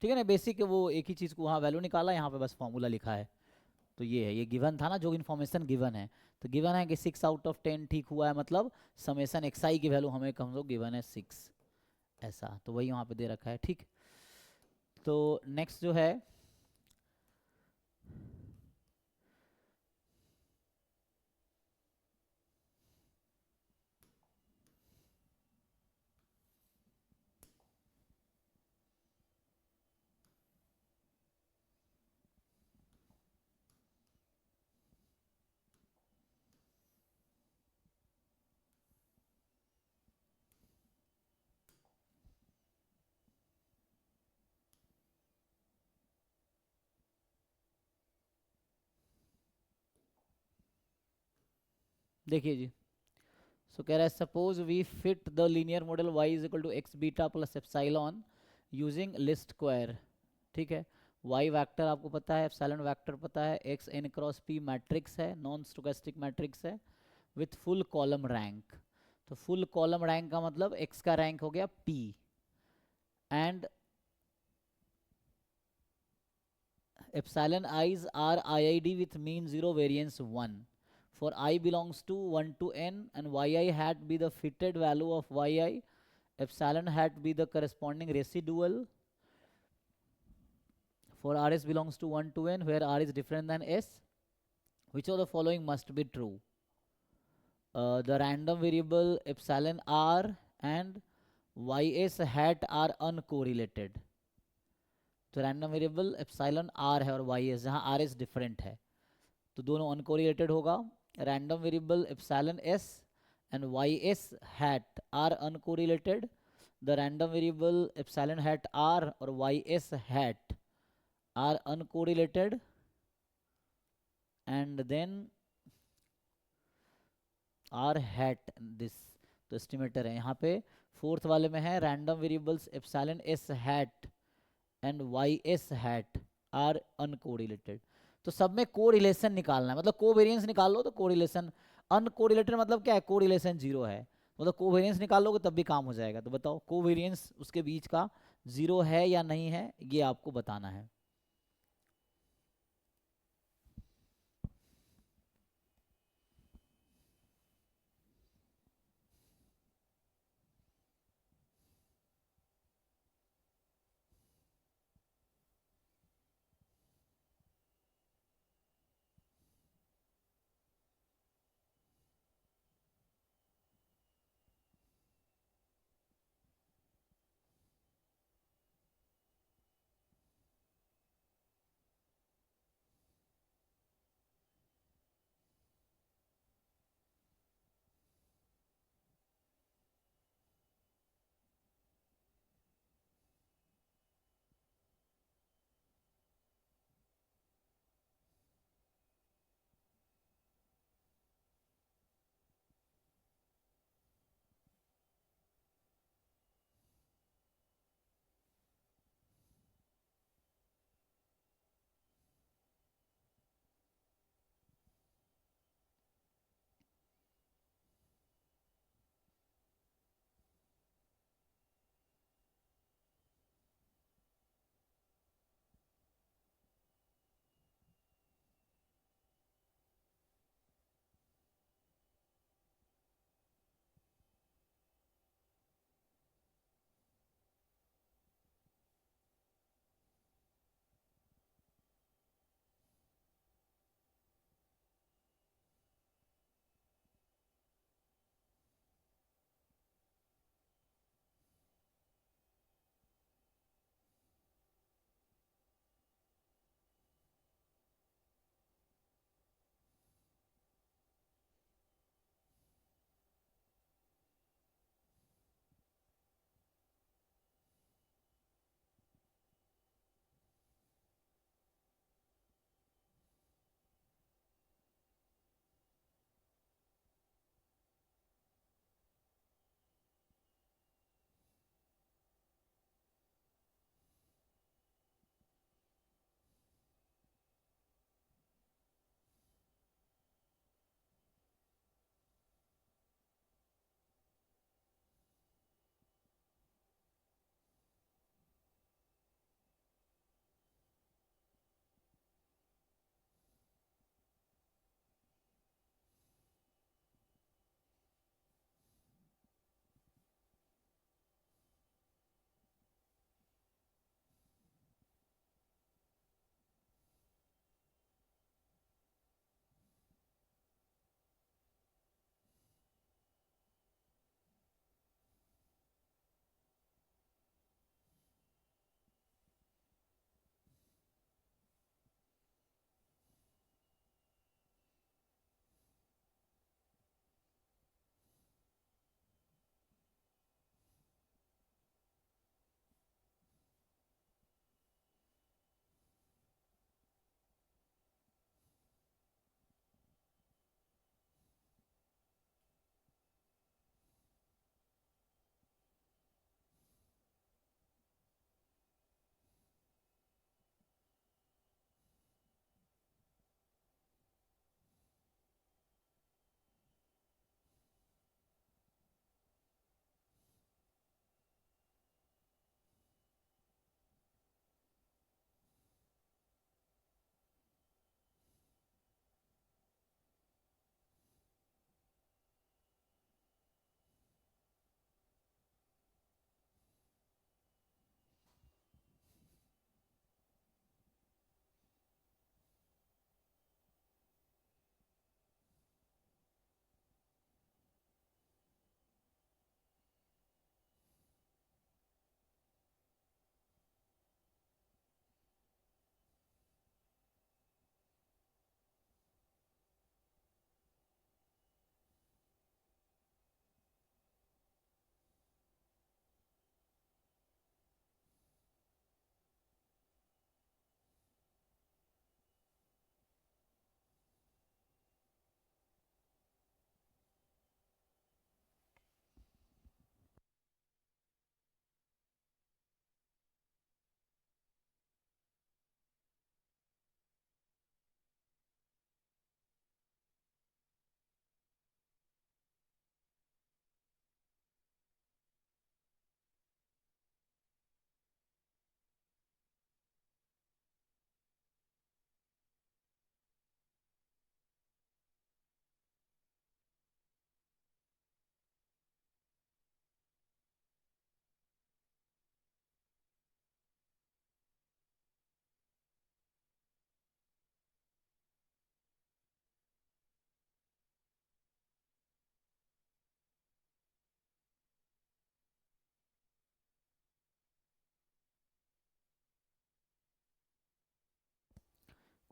ठीक है ना, बेसिक वो एक ही चीज़ को वहाँ वैल्यू निकाला, यहाँ पे बस फॉर्मूला लिखा है। तो ये है, ये गिवन था ना, जो इन्फॉर्मेशन गिवन है, तो गिवन है कि 6 आउट ऑफ 10 ठीक हुआ है, मतलब समेसन एक्स आई की वैल्यू हमें कम गिवन है 6, ऐसा, तो वही वहाँ पे दे रखा है, ठीक। तो नेक्स्ट जो है, देखिए जी, सो कह रहा है suppose we fit the linear model y is equal to x beta plus epsilon using least square, ठीक है। y वेक्टर आपको पता है, एप्सिलॉन वेक्टर पता है, x n cross p matrix है, नॉन स्टोकेस्टिक मैट्रिक्स है विथ फुल कॉलम रैंक। तो फुल कॉलम रैंक का मतलब x का रैंक हो गया p, and epsilon i's are IID with mean 0 variance 1 for I belongs to 1 to n, and yi hat be the fitted value of yi, epsilon hat be the corresponding residual for rs belongs to 1 to n where r is different than s. Which of the following must be true? The random variable epsilon r and ys hat are uncorrelated. तो random variable epsilon R है और Y S, जहाँ R S different है, तो दोनों uncorrelated होगा। Random variable epsilon S and Y S hat are uncorrelated, the random variable epsilon hat R और Y S hat are uncorrelated, and then R hat this, तो estimator है यहाँ पे। Fourth वाले में है random variables epsilon S hat and Y S hat are uncorrelated. तो सब में कोरिलेशन निकालना है, मतलब कोवेरिएंस निकाल लो तो कोरिलेशन। अनकोरिलेटेड मतलब क्या है, कोरिलेशन 0 है, मतलब कोवेरिएंस निकाल लोगे तब भी काम हो जाएगा। तो बताओ कोवेरिएंस उसके बीच का 0 है या नहीं है, ये आपको बताना है।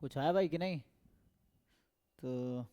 कुछ आया भाई कि नहीं? तो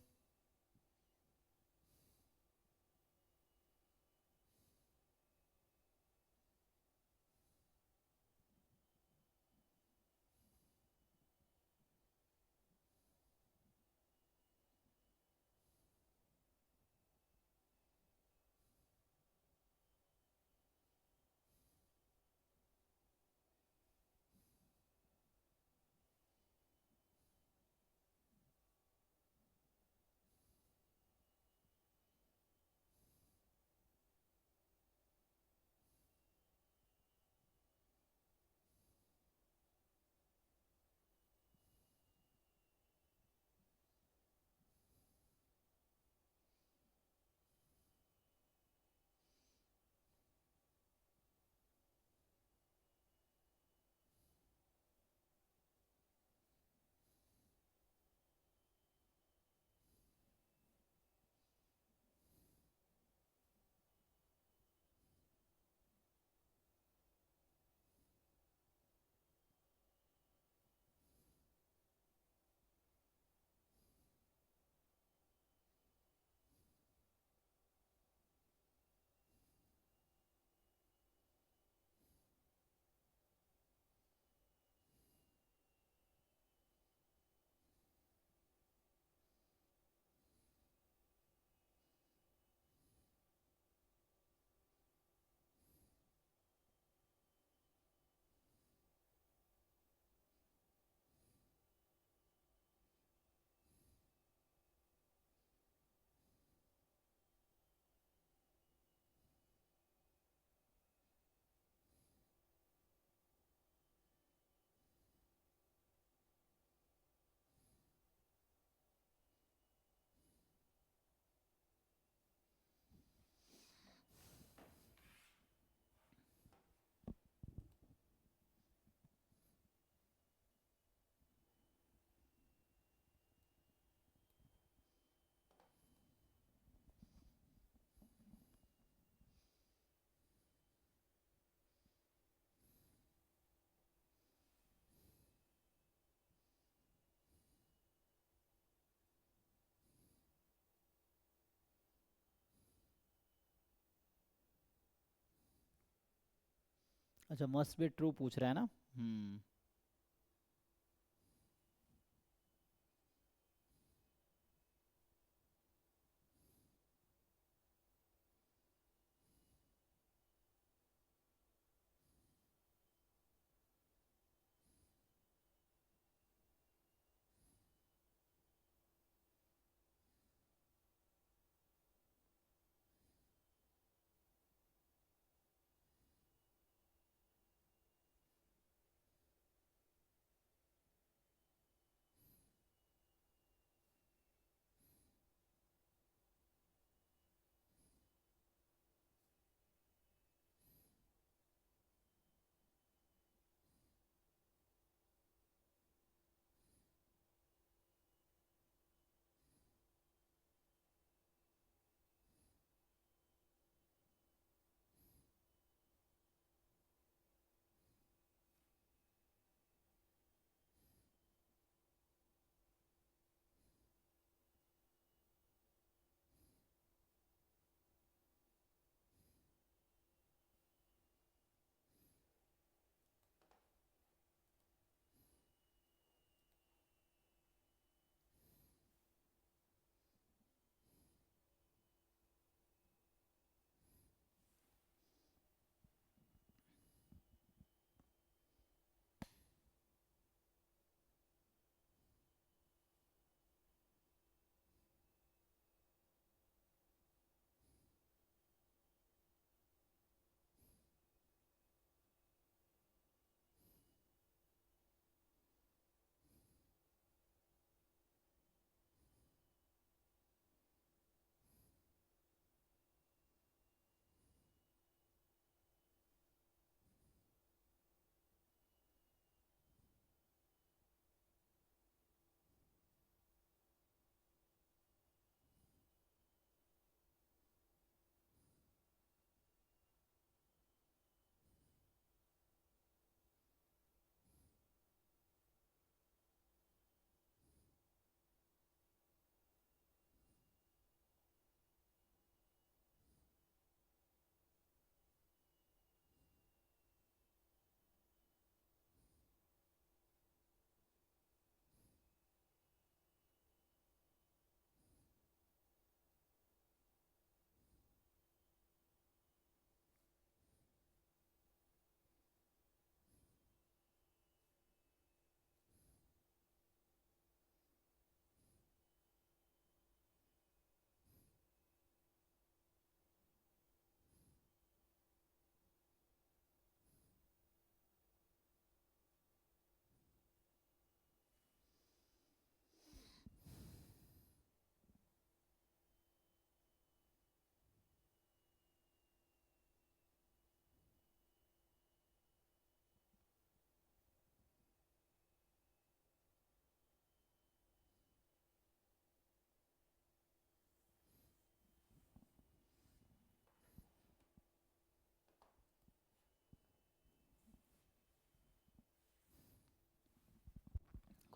अच्छा, मस्ट बी ट्रू पूछ रहा है ना? हम्म।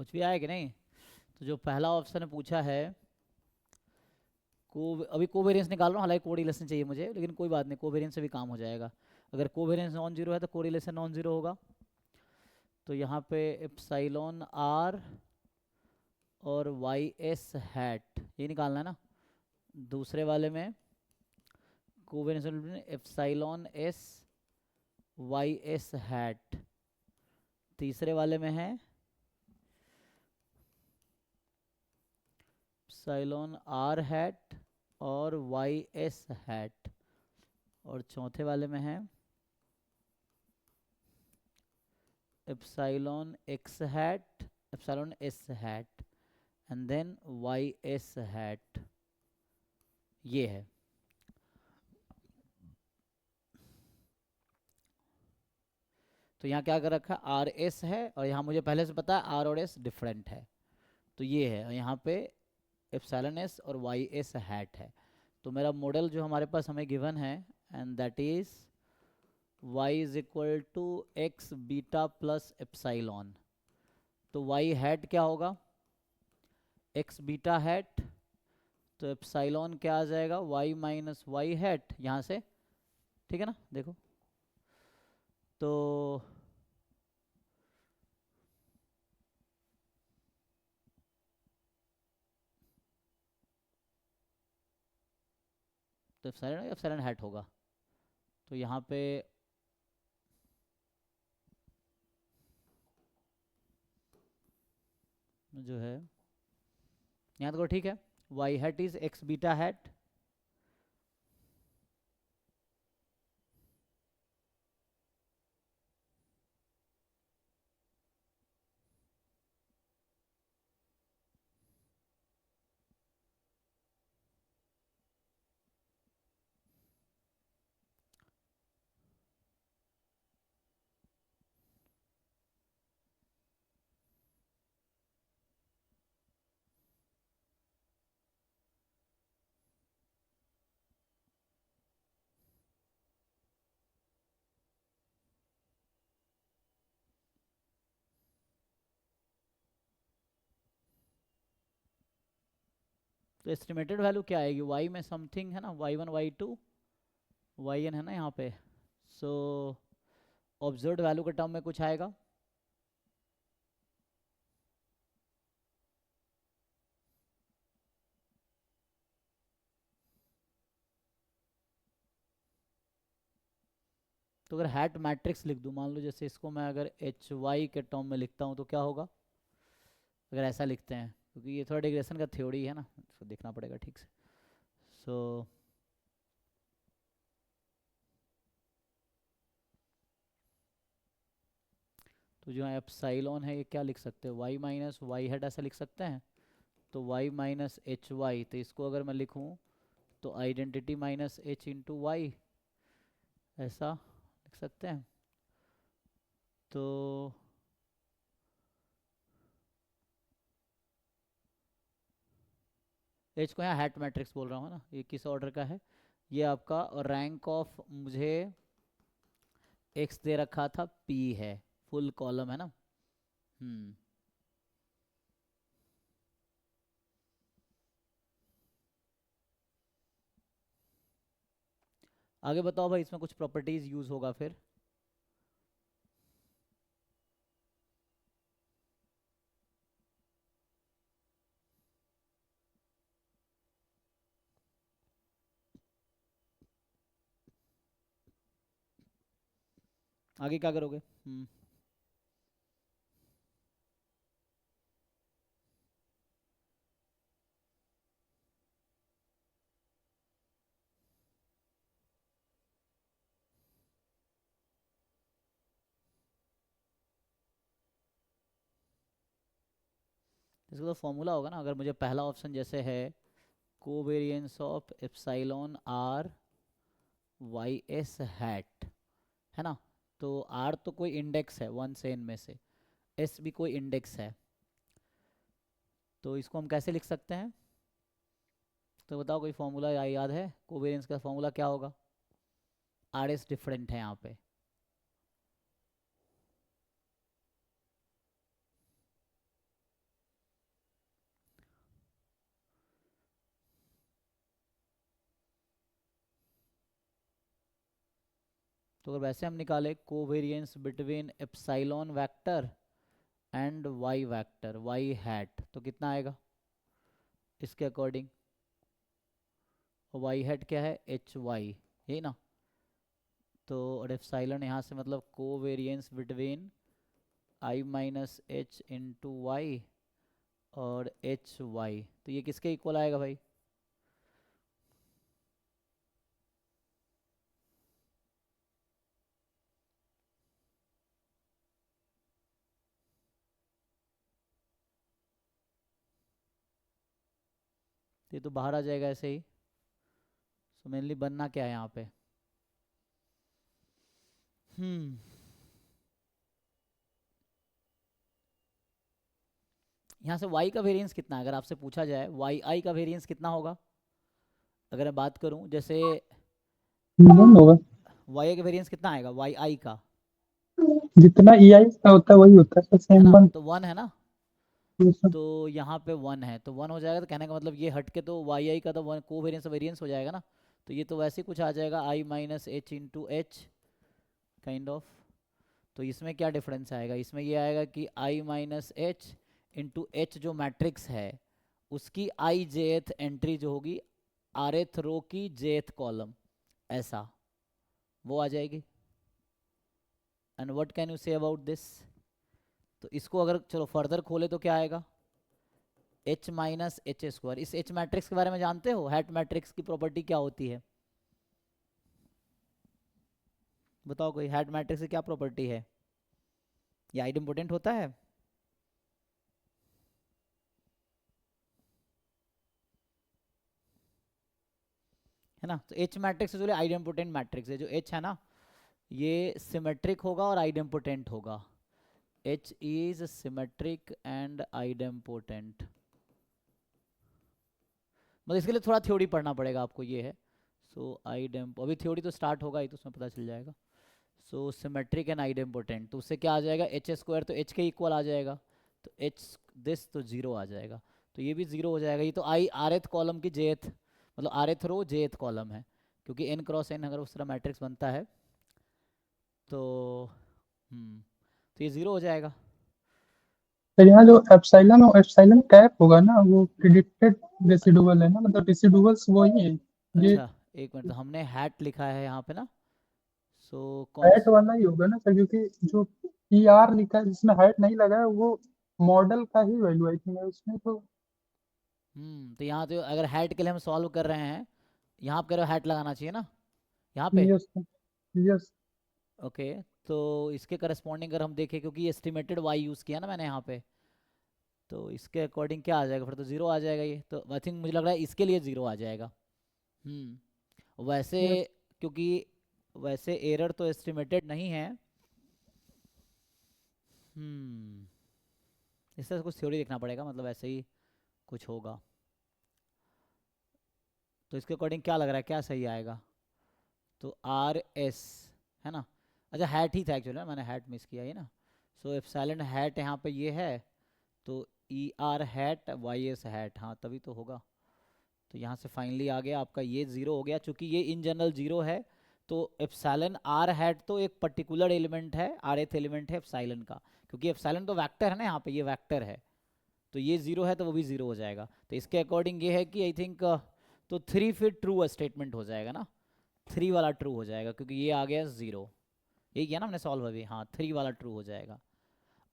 कुछ भी आया कि नहीं? तो जो पहला ऑप्शन पूछा है अभी कोवेरियंस निकाल रहा हूँ, हालांकि कोरिलेशन चाहिए मुझे, लेकिन कोई बात नहीं, कोवेरियंस से भी काम हो जाएगा। अगर कोवेरियंस नॉन जीरो है तो कोरिलेशन नॉन जीरो होगा। तो यहाँ पे एप्सिलॉन आर और वाई एस हैट ये निकालना है ना। दूसरे वाले में covariance epsilon s y S hat. तीसरे वाले में है एप्सिलॉन आर हैट और वाई एस हैट। और चौथे वाले में है epsilon x hat epsilon S hat and then y S hat. ये है। तो यहाँ क्या कर रखा है, आर एस है, और यहाँ मुझे पहले से पता है आर और एस डिफरेंट है, तो ये है। और यहाँ पे एप्सिलॉन एस और वाई एस हैट है। तो मेरा मॉडल जो हमारे पास हमें गिवन है, and that is y is equal to x beta plus epsilon. तो y हैट क्या होगा, x बीटा हैट, तो एप्सिलॉन क्या आ जाएगा, y माइनस वाई हैट यहाँ से, ठीक है ना। देखो तो एप्सिलॉन हैट होगा। तो यहाँ पे जो है यहाँ तो ठीक है, y hat is x beta hat तो एस्टिमेटेड वैल्यू क्या आएगी, y में समथिंग है ना, y1 y2 yn है ना यहाँ पे। सो ऑब्जर्व्ड वैल्यू के टर्म में कुछ आएगा। तो अगर हैट मैट्रिक्स लिख दूँ, मान लो जैसे इसको मैं अगर एच वाई के टर्म में लिखता हूँ तो क्या होगा, अगर ऐसा लिखते हैं, क्योंकि ये थोड़ा डिग्रेशन का थ्योरी है ना, इसको देखना पड़ेगा ठीक से। सो तो जो एप्सिलॉन है ये क्या लिख सकते हैं, y माइनस वाई हेड ऐसा लिख सकते हैं। तो y माइनस एच वाई, तो इसको अगर मैं लिखूँ तो identity minus h into y ऐसा लिख सकते हैं। तो एच को यहाँ हैट मैट्रिक्स बोल रहा हूँ ना, ये किस ऑर्डर का है, ये आपका, और रैंक ऑफ मुझे एक्स दे रखा था p है, फुल कॉलम है ना। आगे बताओ भाई, इसमें कुछ प्रॉपर्टीज यूज होगा फिर। आगे क्या करोगे? इसका तो फॉर्मूला होगा ना, अगर मुझे पहला ऑप्शन जैसे है covariance of epsilon r y S hat, है ना। तो आर तो कोई इंडेक्स है 1 से n में से, एस भी कोई इंडेक्स है, तो इसको हम कैसे लिख सकते हैं? तो बताओ कोई फॉर्मूला याद है, कोवेरिएंस का फॉर्मूला क्या होगा? आर एस डिफरेंट है यहाँ पे, तो अगर वैसे हम निकाले covariance between epsilon vector and y vector y hat, तो कितना आएगा इसके अकॉर्डिंग? वाई हैट क्या है? एच वाई, यही ना। तो और एप्सिलॉन यहाँ से मतलब covariance between I minus h into y और एच वाई, तो ये किसके इक्वल आएगा भाई? ये तो बाहर आ जाएगा ऐसे ही। सो मेनली बनना क्या है यहाँ पे? यहाँ से y का वेरिएंस कितना है? अगर आपसे पूछा जाए y i का वेरिएंस कितना होगा, अगर मैं बात करूं जैसे वन होगा, y i का वेरिएंस कितना आएगा y i का? जितना ई आई का होता है वही होता है सर, है सेम ना, वन। तो 1 है ना, तो यहाँ पे 1 है तो 1 हो जाएगा। तो कहने का मतलब ये हट के तो y i का तो वन को वेरिएंस वेरिएंस हो जाएगा ना, तो ये तो वैसे कुछ आ जाएगा i minus h into H kind of. तो इसमें क्या डिफरेंस आएगा? इसमें ये आएगा कि i minus h into H जो मैट्रिक्स है उसकी i जेथ एंट्री जो होगी rth रो की जेथ कॉलम, ऐसा वो आ जाएगी। And what can you say about this? तो इसको अगर चलो फर्दर खोले तो क्या आएगा? h minus H square. इस h मैट्रिक्स के बारे में जानते हो? हैट मैट्रिक्स की प्रॉपर्टी क्या होती है बताओ कोई? हैट मैट्रिक्स की क्या प्रॉपर्टी है? ये आइडेम्पोटेंट होता है ना। तो h मैट्रिक्स जो आइडेम्पोटेंट मैट्रिक्स है, जो h है ना ये सिमेट्रिक होगा और आइडेम्पोटेंट होगा। h is symmetric and idempotent. मतलब इसके लिए थोड़ा थ्योरी पढ़ना पड़ेगा आपको, ये है। सो आइडेम्प अभी थ्योरी तो स्टार्ट होगा ही तो उसमें पता चल जाएगा। सो सिमेट्रिक एंड आइडेम्पोटेंट, तो उससे क्या आ जाएगा? एच स्क्वायर तो h के इक्वल आ जाएगा, तो h दिस तो जीरो आ जाएगा, तो ये भी जीरो हो जाएगा। ये तो आई rth कॉलम की jth मतलब rth रो jth कॉलम है, क्योंकि n क्रॉस n अगर उस तरह मैट्रिक्स बनता है तो तो ये जीरो हो जाएगा। तो यहाँ जो एप्सिलॉन और एप्सिलॉन कैप होगा ना, वो प्रिडिक्टेड रेसिडुअल है ना, मतलब रेसिडुअल्स वही है ये। अच्छा एक मिनट, तो हमने हैट लिखा है यहाँ पे ना, सो कौन हाइट वाला ही होगा ना सर, क्योंकि जो ई आर लिखा है जिसमें हाइट नहीं लगा है वो मॉडल का ही वैल्यू आई थिंक है उसमें तो। तो यहाँ तो अगर हैट के लिए हम सॉल्व कर रहे हैं, यहाँ आप कह रहे हो हैट लगाना चाहिए ना यहाँ पे। Yes yes. ओके, तो इसके करस्पॉन्डिंग अगर हम देखें, क्योंकि एस्टिमेटेड वाई यूज़ किया ना मैंने यहाँ पे, तो इसके अकॉर्डिंग क्या आ जाएगा? फिर तो ज़ीरो आ जाएगा ये तो। आई थिंक मुझे लग रहा है इसके लिए ज़ीरो आ जाएगा। वैसे यस क्योंकि वैसे एरर तो एस्टिमेटेड नहीं है। इससे कुछ थ्योरी देखना पड़ेगा, मतलब ऐसे ही कुछ होगा। तो इसके अकॉर्डिंग क्या लग रहा है, क्या सही आएगा? तो आर एस है ना। अच्छा हैट ही था एक्चुअली, मैंने हैट मिस किया ये ना। सो एप्सिलॉन हैट यहाँ पे ये है, तो e r hat y S hat, हाँ तभी तो होगा। तो यहाँ से फाइनली आ गया आपका ये ज़ीरो हो गया, चूंकि ये इन जनरल ज़ीरो है। तो एप्सिलॉन आर हैट तो एक पर्टिकुलर एलिमेंट है, आर एथ एलिमेंट है एप्सिलॉन का, क्योंकि एप्सिलॉन तो वेक्टर है ना, यहाँ पे ये वेक्टर है, तो ये ज़ीरो है तो वो भी ज़ीरो हो जाएगा। तो इसके अकॉर्डिंग ये है कि आई थिंक तो 3 फिर ट्रू स्टेटमेंट हो जाएगा ना, 3 वाला ट्रू हो जाएगा, क्योंकि ये आ गया ज़ीरो। यही किया ना हमने सॉल्व अभी, हाँ 3 वाला ट्रू हो जाएगा।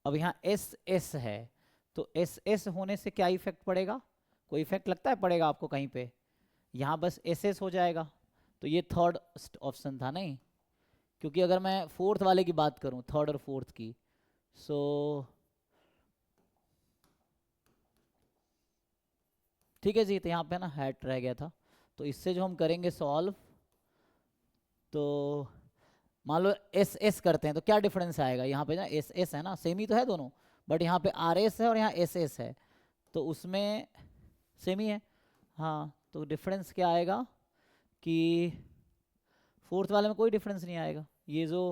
अब यहाँ एस एस है, तो एस एस होने से क्या इफेक्ट पड़ेगा? कोई इफेक्ट लगता है पड़ेगा आपको कहीं पे? यहाँ बस एस एस हो जाएगा, तो ये थर्ड ऑप्शन था नहीं, क्योंकि अगर मैं फोर्थ वाले की बात करूँ, थर्ड और फोर्थ की, सो ठीक है जी। तो यहाँ पे ना हैट रह गया था, तो इससे जो हम करेंगे सॉल्व, तो मान लो एस एस करते हैं तो क्या डिफरेंस आएगा? यहाँ पे ना एस एस है ना, सेम ही तो है दोनों, बट यहाँ पे आर एस है और यहाँ एस एस है, तो उसमें सेम ही है। हाँ तो डिफरेंस क्या आएगा कि फोर्थ वाले में कोई डिफरेंस नहीं आएगा। ये जो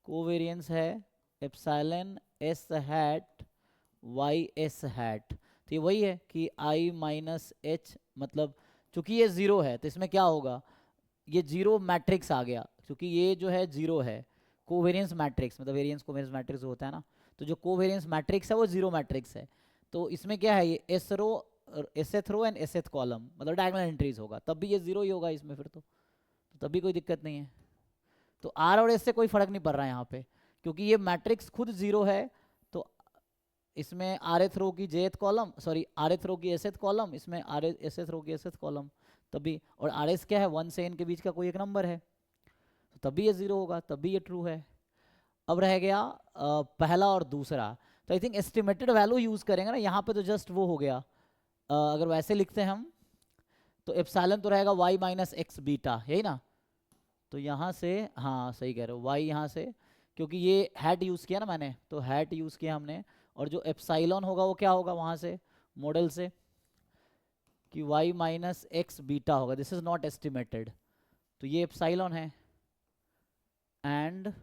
कोवेरिएंस है epsilon S hat y S hat, तो ये वही है कि आई माइनस एच, मतलब चूंकि ये ज़ीरो है तो इसमें क्या होगा? ये जीरो मैट्रिक्स आ गया, क्योंकि ये जो है जीरो है कोवेरियंस मैट्रिक्स, मतलब वेरियंस कोवेरियंस मैट्रिक्स होता है ना, तो जो कोवेरियंस मैट्रिक्स है वो जीरो मैट्रिक्स है। तो इसमें क्या है, ये S row, Sth row and Sth column, मतलब डायगोनल एंट्रीज होगा, तब भी ये जीरो ही होगा इसमें फिर तो तब भी कोई दिक्कत नहीं है। तो आर और एस से कोई फर्क नहीं पड़ रहा है यहाँ पे, क्योंकि ये मैट्रिक्स खुद जीरो है। तो इसमें आर एथ रो की जेथ कॉलम, सॉरी आर एथ रो की एस एथ कॉलम, इसमें आर एस एथ रो की एस एथ कॉलम, तभी। और आर एस क्या है, 1 से n के बीच का कोई एक नंबर है, तो तभी ये जीरो होगा, तभी ये ट्रू है। अब रह गया पहला और दूसरा। तो I think estimated value use करेंगे ना यहाँ पे, तो जस्ट वो हो गया। अगर वैसे लिखते हैं हम तो एप्सिलॉन तो रहेगा y माइनस एक्स बीटा, यही ना। तो यहाँ से, हाँ सही कह रहे हो, y यहाँ से, क्योंकि ये हैट यूज़ किया ना मैंने, तो हैट यूज़ किया हमने, और जो एप्सिलॉन होगा वो क्या होगा वहाँ से मॉडल से, कि y माइनस एक्स बीटा होगा। दिस इज नॉट एस्टिमेटेड, तो ये एप्सिलॉन है, एंड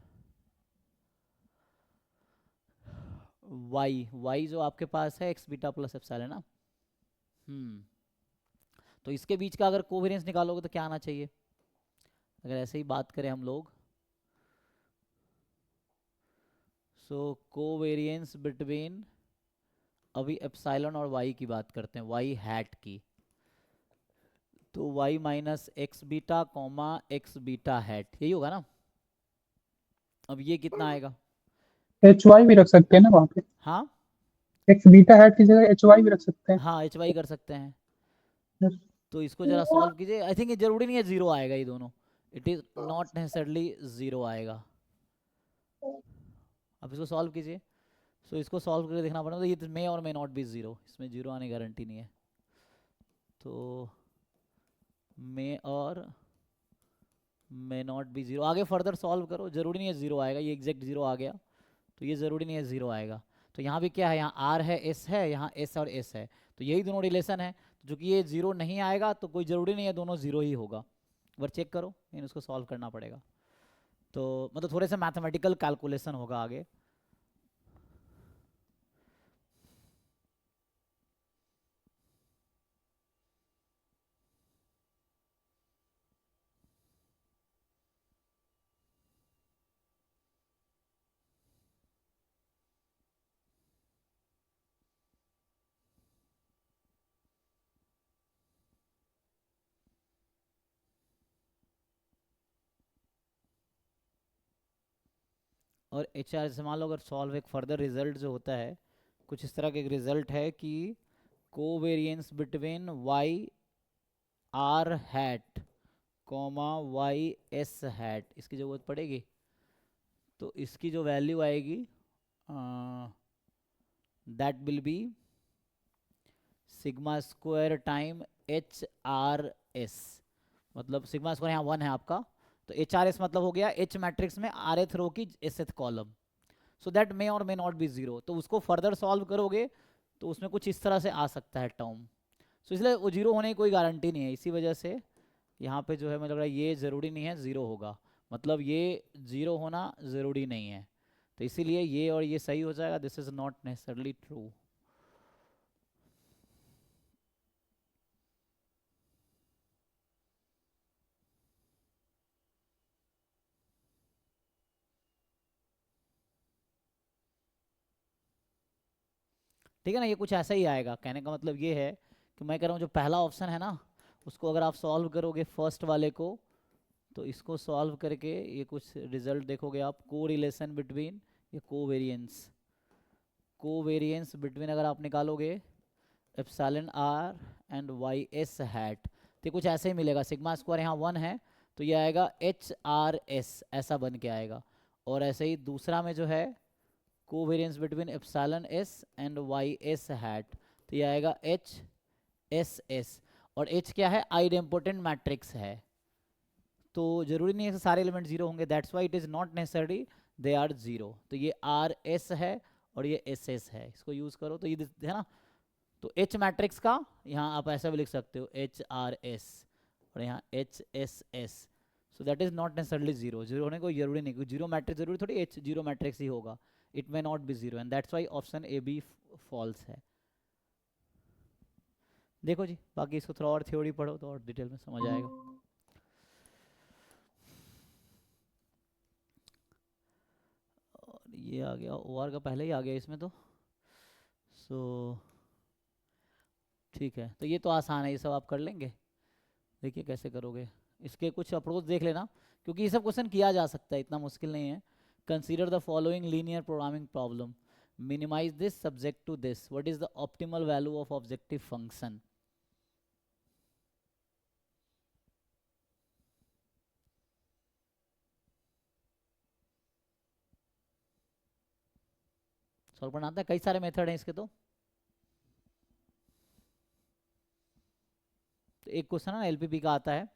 y जो आपके पास है एक्स बीटा प्लस एप्सिलॉन ना। तो इसके बीच का अगर कोवेरियंस निकालोगे तो क्या आना चाहिए, अगर ऐसे ही बात करें हम लोग, सो कोवेरियंस बिटवीन, अभी एप्सिलॉन और y की बात करते हैं, y हैट की, तो y minus x beta comma x beta hat, यही होगा ना। अब ये कितना आएगा, एच वाई भी रख सकते हैं ना वहाँ पे, हाँ एक्स बीटा हैट की जगह एच वाई भी रख सकते हैं। हाँ, एच वाई कर सकते हैं। Yes. तो इसको जरा सॉल्व कीजिए, आई थिंक ये जरूरी नहीं है जीरो आएगा ये दोनों, it is not necessarily zero आएगा। अब इसको सॉल्व कीजिए, सो इसको सॉल्व करके देखना पड़ेगा, तो ये मे और मे नॉट बी जीरो, इसमें जीरो आने की गारंटी नहीं है। तो मे और मे नॉट बी जीरो, आगे फर्दर सॉल्व करो, जरूरी नहीं है जीरो आएगा, ये एग्जैक्ट जीरो आ गया, तो ये जरूरी नहीं है जीरो आएगा। तो यहाँ भी क्या है, यहाँ आर है, एस है, यहाँ एस और एस है, तो यही दोनों रिलेशन है। जो कि ये जीरो नहीं आएगा तो कोई ज़रूरी नहीं है दोनों जीरो ही होगा, एक बार चेक करो, लेकिन उसको सॉल्व करना पड़ेगा। तो मतलब थोड़े से मैथमेटिकल कैलकुलेशन होगा आगे। और एच आर से मान लो अगर सॉल्व, एक फर्दर रिजल्ट जो होता है कुछ इस तरह का, एक रिजल्ट है कि covariance between y r hat comma y S hat, इसकी ज़रूरत पड़ेगी, तो इसकी जो वैल्यू आएगी that will be sigma square time h r s, मतलब सिग्मा स्क्वायर यहाँ 1 है आपका, तो एच आर एस मतलब हो गया एच मैट्रिक्स में आर एथ रो की एस एथ कॉलम, सो दैट मे और मे नॉट बी जीरो। तो उसको फर्दर सॉल्व करोगे तो उसमें कुछ इस तरह से आ सकता है टर्म, सो इसलिए वो जीरो होने की कोई गारंटी नहीं है, इसी वजह से यहाँ पे जो है मुझे लग रहा है ये ज़रूरी नहीं है ज़ीरो होगा, मतलब ये ज़ीरो होना ज़रूरी नहीं है, तो इसीलिए ये और ये सही हो जाएगा, this is not necessarily true. ठीक है ना, ये कुछ ऐसा ही आएगा, कहने का मतलब ये है कि मैं कह रहा हूँ जो पहला ऑप्शन है ना उसको अगर आप सॉल्व करोगे फर्स्ट वाले को, तो इसको सॉल्व करके ये कुछ रिजल्ट देखोगे आप, को रिलेशन बिटवीन, ये कोवेरियंस बिटवीन अगर आप निकालोगे epsilon r and Y S hat, तो कुछ ऐसे ही मिलेगा, सिग्मा स्क्वायर यहाँ 1 है तो ये आएगा एच आर एस, ऐसा बन के आएगा। और ऐसे ही दूसरा में जो है covariance between epsilon S and Y S hat, तो ये आएगा एच एस एस, और एच क्या है, आइडेम्पोटेंट मैट्रिक्स है, तो जरूरी नहीं है कि सारे एलिमेंट जीरो होंगे, that's why it is not necessary they are zero. तो ये आर एस है और ये एस एस है, इसको यूज़ करो तो ये है ना। तो एच मैट्रिक्स का यहाँ आप ऐसा भी लिख सकते हो एच आर एस, और यहाँ H s S, so that is not necessarily zero, zero होने को जरूरी नहीं, क्योंकि जीरो मैट्रिक्स जरूरी थोड़ी एच जीरो मैट्रिक्स ही होगा, it may not be zero, and that's why option A B false है। देखो जी, बाकी इसको थोड़ा और थ्योरी पढ़ो तो और डिटेल में समझ आएगा। ये आ गया, ओ आर का पहले ही आ गया इसमें तो। सो ठीक है, तो ये तो आसान है, ये सब आप कर लेंगे। देखिए कैसे करोगे, इसके कुछ अप्रोच देख लेना, क्योंकि ये सब क्वेश्चन किया जा सकता है, इतना मुश्किल नहीं है। Consider the following linear programming problem, minimize this subject to this, what is the optimal value of objective function. Solve करना आता है, कई सारे मेथड हैं इसके तो एक क्वेश्चन है ना एलपीपी का आता है,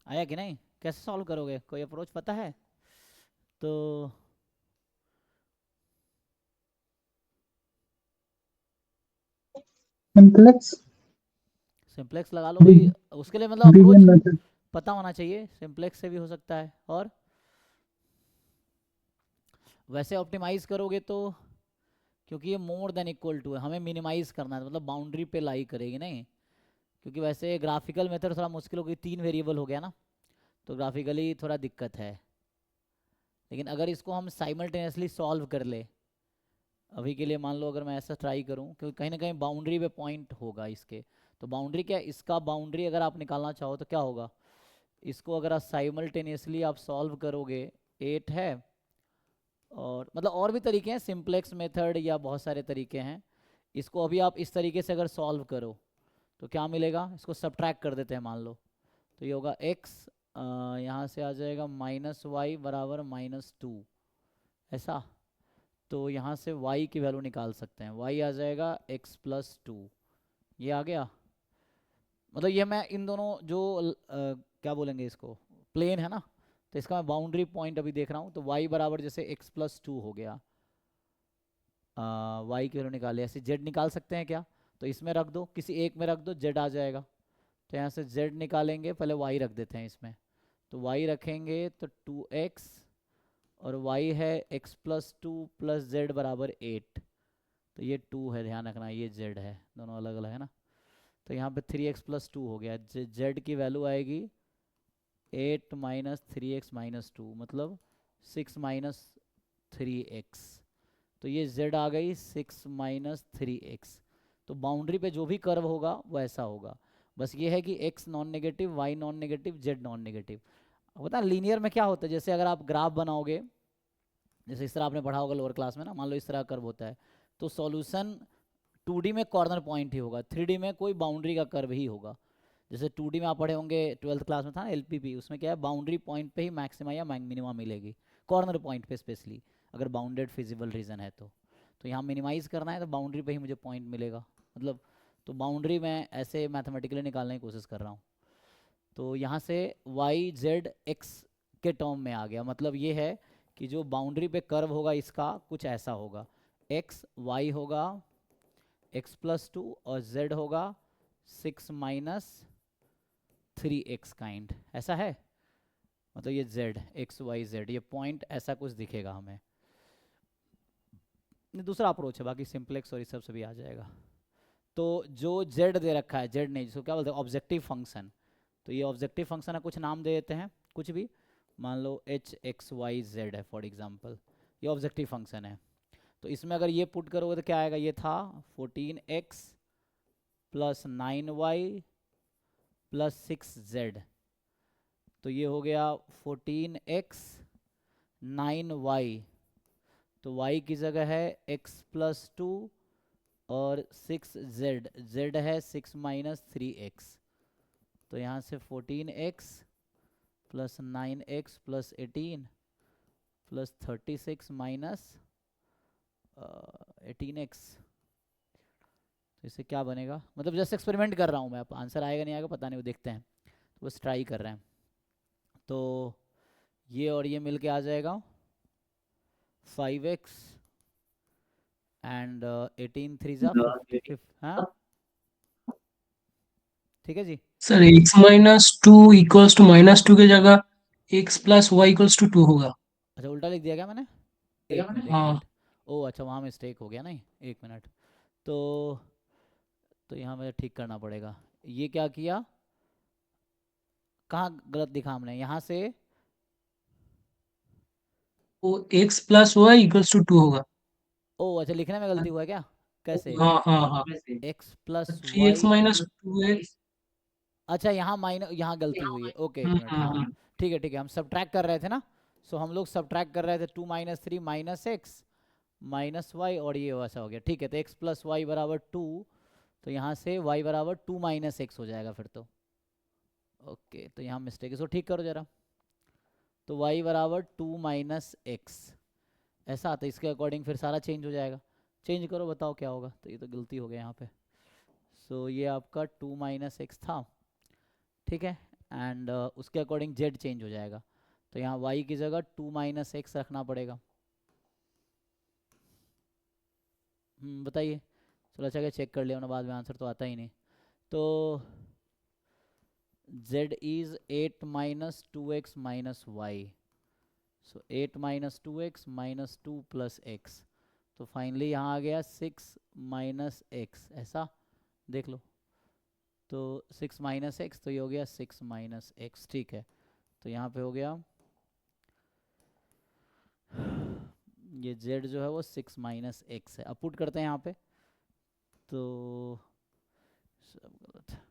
आया कि नहीं? कैसे सॉल्व करोगे, कोई अप्रोच पता है? तो सिंप्लेक्स सिंप्लेक्स लगा लो भाई, उसके लिए मतलब बिगिन अप्रोच मेथड। पता होना चाहिए, सिंप्लेक्स से भी हो सकता है। और वैसे ऑप्टिमाइज करोगे तो, क्योंकि ये मोर देन इक्वल टू है, हमें मिनिमाइज करना है, मतलब बाउंड्री पे लाई करेगी नहीं, क्योंकि वैसे ग्राफिकल मेथड थोड़ा मुश्किल होगी, 3 वेरिएबल हो गया ना, तो ग्राफिकली थोड़ा दिक्कत है। लेकिन अगर इसको हम साइमल्टेनियसली सॉल्व कर ले, अभी के लिए मान लो अगर मैं ऐसा ट्राई करूं, क्योंकि कहीं ना कहीं बाउंड्री पे पॉइंट होगा इसके, तो बाउंड्री क्या है, इसका बाउंड्री अगर आप निकालना चाहो तो क्या होगा, इसको अगर आप साइमल्टेनियसली आप सॉल्व करोगे, 8 है, और मतलब और भी तरीके हैं, सिंप्लेक्स मेथड या बहुत सारे तरीके हैं। इसको अभी आप इस तरीके से अगर सॉल्व करो तो क्या मिलेगा, इसको सब्ट्रैक्ट कर देते हैं मान लो, तो ये होगा x, यहाँ से आ जाएगा -y बराबर -2, ऐसा। तो यहाँ से y की वैल्यू निकाल सकते हैं, y आ जाएगा x+2, ये आ गया। मतलब ये मैं इन दोनों जो क्या बोलेंगे इसको, प्लेन है ना, तो इसका मैं बाउंड्री पॉइंट अभी देख रहा हूँ, तो y बराबर जैसे x+2 हो गया, y की वैल्यू निकाले, ऐसे z निकाल सकते हैं क्या, तो इसमें रख दो, किसी एक में रख दो, z आ जाएगा। तो यहाँ से z निकालेंगे, पहले y रख देते हैं इसमें, तो y रखेंगे तो 2x, और y है x+2 प्लस z बराबर 8, तो ये 2 है, ध्यान रखना ये z है, दोनों अलग अलग है ना। तो यहाँ पे 3x+2 हो गया, z की वैल्यू आएगी 8 माइनस 3x-2, मतलब 6 माइनस 3x, तो ये z आ गई 6 माइनस 3x। तो बाउंड्री पे जो भी कर्व होगा वो ऐसा होगा, बस ये है कि x non negative, y non negative, z non negative. पता है लीनियर में क्या होता है, जैसे अगर आप ग्राफ बनाओगे, जैसे इस तरह आपने पढ़ा होगा लोअर क्लास में ना, मान लो इस तरह कर्व होता है, तो सॉल्यूशन 2D में कॉर्नर पॉइंट ही होगा, 3D में कोई बाउंड्री का कर्व ही होगा। जैसे 2D में आप पढ़े होंगे 12th क्लास में था LPP, उसमें क्या है, बाउंड्री पॉइंट पे ही मैक्सिमा या मिनिमा मिलेगी, कॉर्नर पॉइंट पे स्पेशली, अगर बाउंडेड फिजिबल रीजन है तो यहाँ मिनिमाइज करना है तो बाउंड्री पे ही मुझे पॉइंट मिलेगा, मतलब तो बाउंड्री मैं ऐसे मैथमेटिकली निकालने की कोशिश कर रहा हूँ। तो यहाँ से y z x के टर्म में आ गया, मतलब ये है कि जो बाउंड्री पे कर्व होगा इसका कुछ ऐसा होगा, x y होगा x+2 और z होगा 6 माइनस 3x काइंड, ऐसा है। मतलब ये z x y z, ये पॉइंट ऐसा कुछ दिखेगा हमें। दूसरा अप्रोच है, बाकी सिंप्लेक्स और इस सब से भी आ जाएगा। तो जो z दे रखा है, z नहीं, जिसको क्या बोलते हैं ऑब्जेक्टिव फंक्शन, तो ये ऑब्जेक्टिव फंक्शन है, कुछ नाम दे देते हैं, कुछ भी, मान लो h(x,y,z) है फॉर एग्जांपल, ये ऑब्जेक्टिव फंक्शन है। तो इसमें अगर ये पुट करोगे तो क्या आएगा, ये था 14x plus 9y plus 6z, तो ये हो गया 14x 9y, तो y की जगह है x+2 और 6z, z है 6 माइनस 3x, तो यहाँ से 14x plus 9x plus 18 plus 36 minus 18x, तो इससे क्या बनेगा, मतलब जैसे एक्सपेरिमेंट कर रहा हूँ मैं, अब आंसर आएगा नहीं आएगा पता नहीं, वो देखते हैं, तो बस ट्राई कर रहे हैं। तो ये और ये मिल के आ जाएगा 5x एंड 18 3 जा 50, हाँ ठीक है जी। सर x-2 इक्वल्स टू -2 की जगह x plus y equals to 2 होगा। अच्छा उल्टा लिख दिया क्या मैंने, एक हाँ, मिनट, ओ अच्छा वहाँ मिस्टेक हो गया, नहीं एक मिनट, तो यहाँ मुझे ठीक करना पड़ेगा, ये क्या किया, कहाँ गलत दिखा हमने, यहाँ से वो x plus y equals to 2 होगा। ओ अच्छा लिखने में गलती हुआ है क्या, कैसे, हाँ हाँ हाँ, x plus 3x Y, minus 2x। अच्छा यहाँ माइनस, यहाँ गलती हुई है, ओके एक मिनट, हाँ ठीक है, हम सब्ट्रैक्ट कर रहे थे ना, सो हम लोग सब्ट्रैक्ट कर रहे थे 2 minus 3 minus x minus y, और ये वैसा हो गया, ठीक है, तो x प्लस वाई बराबर 2, तो यहाँ से y बराबर 2 माइनस एक्स हो जाएगा फिर तो, ओके तो यहाँ मिस्टेक, इसको ठीक करो जरा, तो y बराबर 2 माइनस एक्स, ऐसा आता है, इसके अकॉर्डिंग फिर सारा चेंज हो जाएगा, चेंज करो बताओ क्या होगा, तो ये तो गलती हो गया यहाँ पे, सो ये आपका 2 माइनस एक्स था, ठीक है, एंड उसके अकॉर्डिंग z चेंज हो जाएगा। तो यहाँ y की जगह 2 माइनस एक्स रखना पड़ेगा। बताइए। चलो अच्छा क्या चेक कर लिया, बाद में आंसर तो आता ही नहीं। तो z is 8 minus 2x minus y, so 8 minus 2x minus 2 plus x. तो फाइनली यहाँ आ गया 6 माइनस एक्स, ऐसा देख लो। तो 6 माइनस एक्स, तो ये हो गया 6 माइनस एक्स, ठीक है। तो यहाँ पे हो गया ये z जो है वो 6 माइनस एक्स है। अब पुट करते हैं यहाँ पे, तो सब गलत है।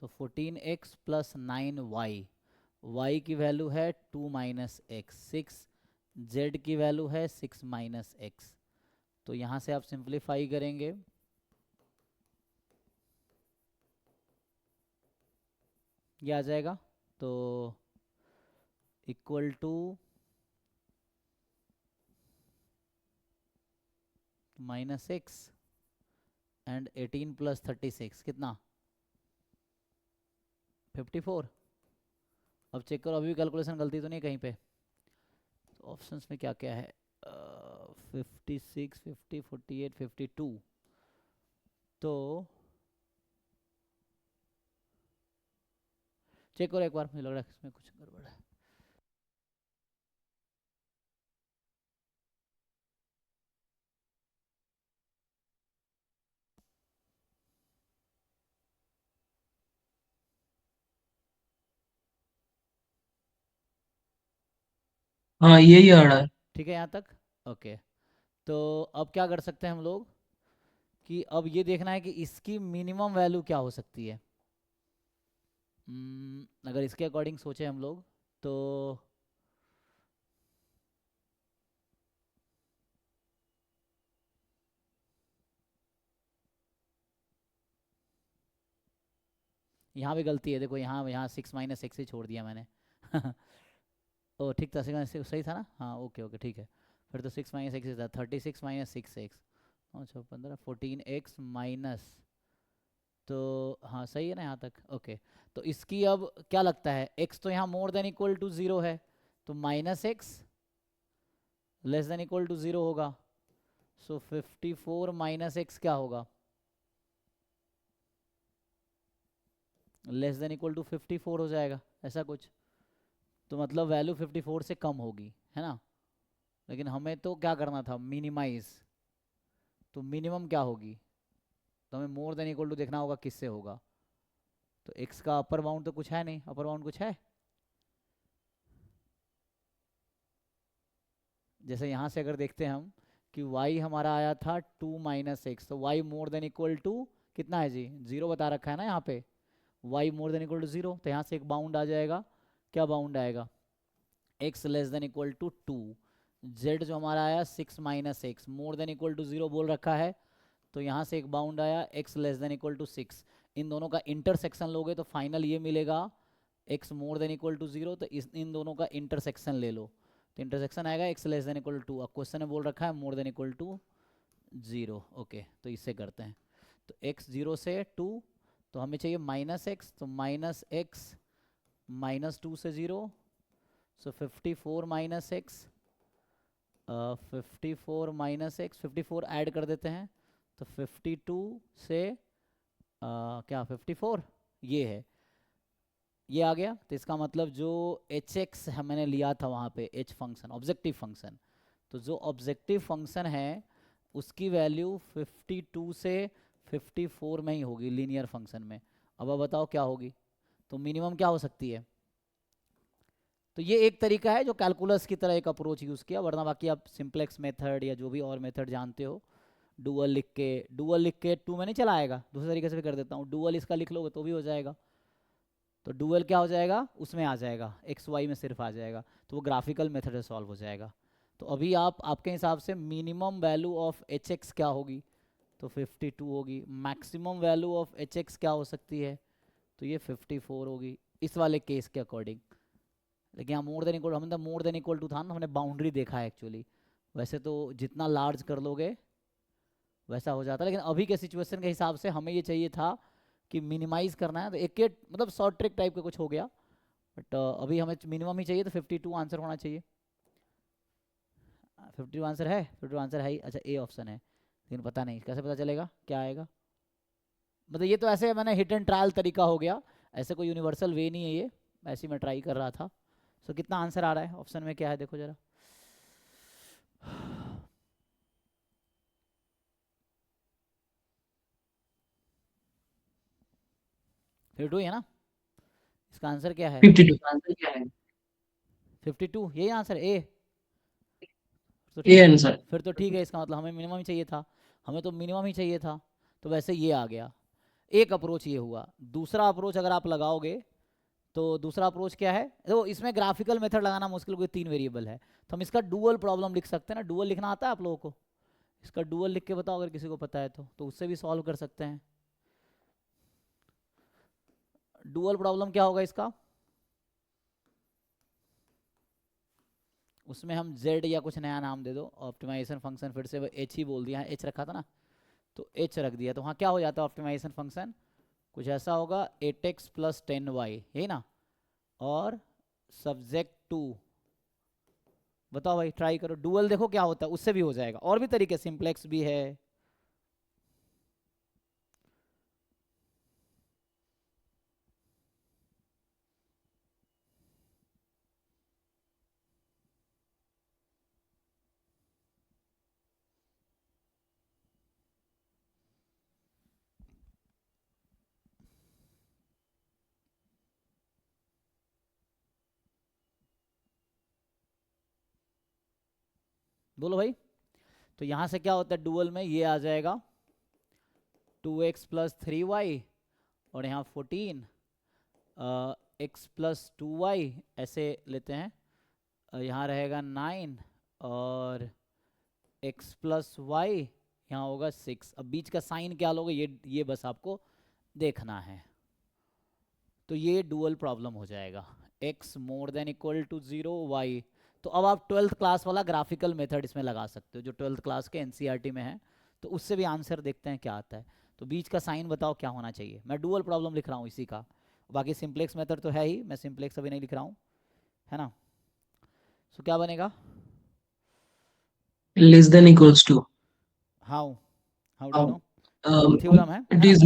तो 14x प्लस 9y, y की वैल्यू है 2 माइनस एक्स, 6 z की वैल्यू है 6 माइनस एक्स। तो यहाँ से आप सिंप्लीफाई करेंगे, ये आ जाएगा। तो equal to minus x and 18 plus 36 कितना 54। अब चेक करो, अभी भी कैलकुलेशन गलती तो नहीं कहीं पे। तो ऑप्शंस में क्या क्या है, 56, 50, 48, 52। तो चेक करो एक बार, मुझे लग रहा है इसमें कुछ गड़बड़ है। हाँ यही आ रहा है। ठीक है यहाँ तक, ओके। तो अब क्या कर सकते हैं हम लोग कि अब ये देखना है कि इसकी मिनिमम वैल्यू क्या हो सकती है। अगर इसके अकॉर्डिंग सोचे हम लोग, तो यहाँ भी गलती है, देखो यहाँ यहाँ 6 माइनस एक्स ही छोड़ दिया मैंने। ओ ठीक था, 6 सही था ना, हाँ ओके ओके ठीक है। फिर तो 6 माइनस एक्स था, 36 माइनस 6 एक्स, अच्छा 15, 14x माइनस, तो हाँ सही है ना यहाँ तक, ओके। तो इसकी अब क्या लगता है, x तो यहाँ मोर देन इक्वल टू 0 है, तो minus x less than equal to 0 होगा। सो 54 माइनस एक्स क्या होगा, लेस देन इक्वल टू 54 हो जाएगा, ऐसा कुछ। तो मतलब वैल्यू 54 से कम होगी, है ना। लेकिन हमें तो क्या करना था, मिनिमाइज। तो मिनिमम क्या होगी, तो हमें मोर देन इक्वल टू देखना होगा किससे होगा। तो x का अपर बाउंड तो कुछ है नहीं, अपर बाउंड कुछ है, जैसे यहाँ से अगर देखते हैं हम कि y हमारा आया था 2 माइनस एक्स, तो y more than equal to कितना है जी, 0 बता रखा है ना यहाँ पे, y more than equal to 0। तो यहाँ से एक बाउंड आ जाएगा, क्या बाउंड आएगा, x less than equal to 2। z जो हमारा आया 6 minus x, more than equal to 0 बोल रखा है, तो यहाँ से एक बाउंड आया x less than equal to 6। इन दोनों का इंटरसेक्शन लोगे तो फाइनल ये मिलेगा x more than equal to 0। तो इन दोनों का इंटरसेक्शन ले लो, तो इंटरसेक्शन आएगा x less than equal to. अब क्वेश्चन में बोल रखा है more than equal to 0, okay. तो इससे करते हैं, तो x 0 से 2, तो हमें चाहिए माइनस एक्स, तो माइनस एक्स माइनस 2 से 0, सो 54 minus x, 54 minus x, 54 add कर देते हैं, तो 52 से क्या 54 ये है, ये आ गया। तो इसका मतलब जो एच एक्स मैंने लिया था वहाँ पे, एच फंक्शन ऑब्जेक्टिव फंक्शन, तो जो ऑब्जेक्टिव फंक्शन है उसकी वैल्यू 52 से 54 में ही होगी लीनियर फंक्शन में। अब आप बताओ क्या होगी, तो मिनिमम क्या हो सकती है। तो ये एक तरीका है जो कैलकुलस की तरह एक अप्रोच यूज़ किया, वरना बाकी आप सिंप्लेक्स मेथड या जो भी और मेथड जानते हो, डुअल लिख के 2 में नहीं चला आएगा, दूसरे तरीके से भी कर देता हूँ, डुअल इसका लिख लोगे तो भी हो जाएगा। तो डुअल क्या हो जाएगा, उसमें आ जाएगा एक्स वाई में सिर्फ आ जाएगा, तो वो ग्राफिकल मेथड से सॉल्व हो जाएगा। तो अभी आप आपके हिसाब से minimum value of H x क्या होगी, तो 52 होगी। Maximum value of H x क्या हो सकती है, तो ये 54 होगी इस वाले केस के अकॉर्डिंग। लेकिन यहाँ मोर देन इक्वल, हमने मोर देन इक्वल टू था ना, हमने बाउंड्री देखा है एक्चुअली, वैसे तो जितना लार्ज कर लोगे वैसा हो जाता, लेकिन अभी के सिचुएशन के हिसाब से हमें ये चाहिए था कि मिनिमाइज करना है, तो एक मतलब शॉर्ट ट्रिक टाइप का कुछ हो गया, बट अभी हमें मिनिमम ही चाहिए, तो 52 आंसर होना चाहिए। 52 आंसर है, 52 आंसर है ही। अच्छा ए ऑप्शन है, लेकिन पता नहीं कैसे पता चलेगा क्या आएगा, मतलब ये तो ऐसे मैंने हिट एंड ट्रायल तरीका हो गया, ऐसे कोई यूनिवर्सल वे नहीं है ये, ऐसे ही मैं ट्राई कर रहा था। सो कितना आंसर आ रहा है ऑप्शन में, क्या है देखो जरा। फिर टू है ना, इसका आंसर क्या है? 52 52 यही आंसर ए, तो ए ठीक, आंसर। फिर तो ठीक है, इसका मतलब हमें मिनिमम ही चाहिए था, हमें तो मिनिमम ही चाहिए था, तो वैसे ये आ गया। एक अप्रोच ये हुआ। दूसरा अप्रोच अगर आप लगाओगे तो दूसरा अप्रोच क्या है, तो इसमें ग्राफिकल मेथड लगाना मुश्किल, कोई 3 वेरिएबल है, तो हम इसका डुअल प्रॉब्लम लिख सकते हैं ना। डुअल लिखना आता है आप लोगों को? इसका डुअल लिख के बताओ अगर किसी को पता है तो उससे भी सॉल्व कर सकते हैं। डुअल प्रॉब्लम क्या होगा इसका, उसमें हम z या कुछ नया नाम दे दो, ऑप्टिमाइजेशन फंक्शन, फिर से h ही बोल दिया है, h रखा था ना तो h रख दिया, तो वहाँ क्या हो जाता है ऑप्टिमाइजेशन फंक्शन, कुछ ऐसा होगा 8x + 10y, यही ना, और सब्जेक्ट टू, बताओ भाई ट्राई करो, डुअल देखो क्या होता है, उससे भी हो जाएगा। और भी तरीके, सिंप्लेक्स भी है। बोलो भाई, तो यहाँ से क्या होता है डुअल में, ये आ जाएगा 2x + 3y, और यहाँ 14 x + 2y ऐसे लेते हैं, यहाँ रहेगा 9 और x + y यहाँ होगा 6। अब बीच का साइन क्या लोगे, ये बस आपको देखना है। तो ये डुअल प्रॉब्लम हो जाएगा, x > 0 y। तो अब आप 12th क्लास वाला ग्राफिकल मेथड इसमें लगा सकते हो, जो 12th क्लास के एनसीईआरटी में है, तो उससे भी आंसर देखते हैं क्या आता है। तो बीच का साइन बताओ क्या होना चाहिए, मैं डुअल प्रॉब्लम लिख रहा हूँ इसी का, बाकी सिंप्लेक्स मेथड तो है ही, मैं सिंप्लेक्स अभी नहीं लिख रहा हूँ, है ना। सो क्या बनेगा, less than equals to. How how do you know, theorem है It ना। is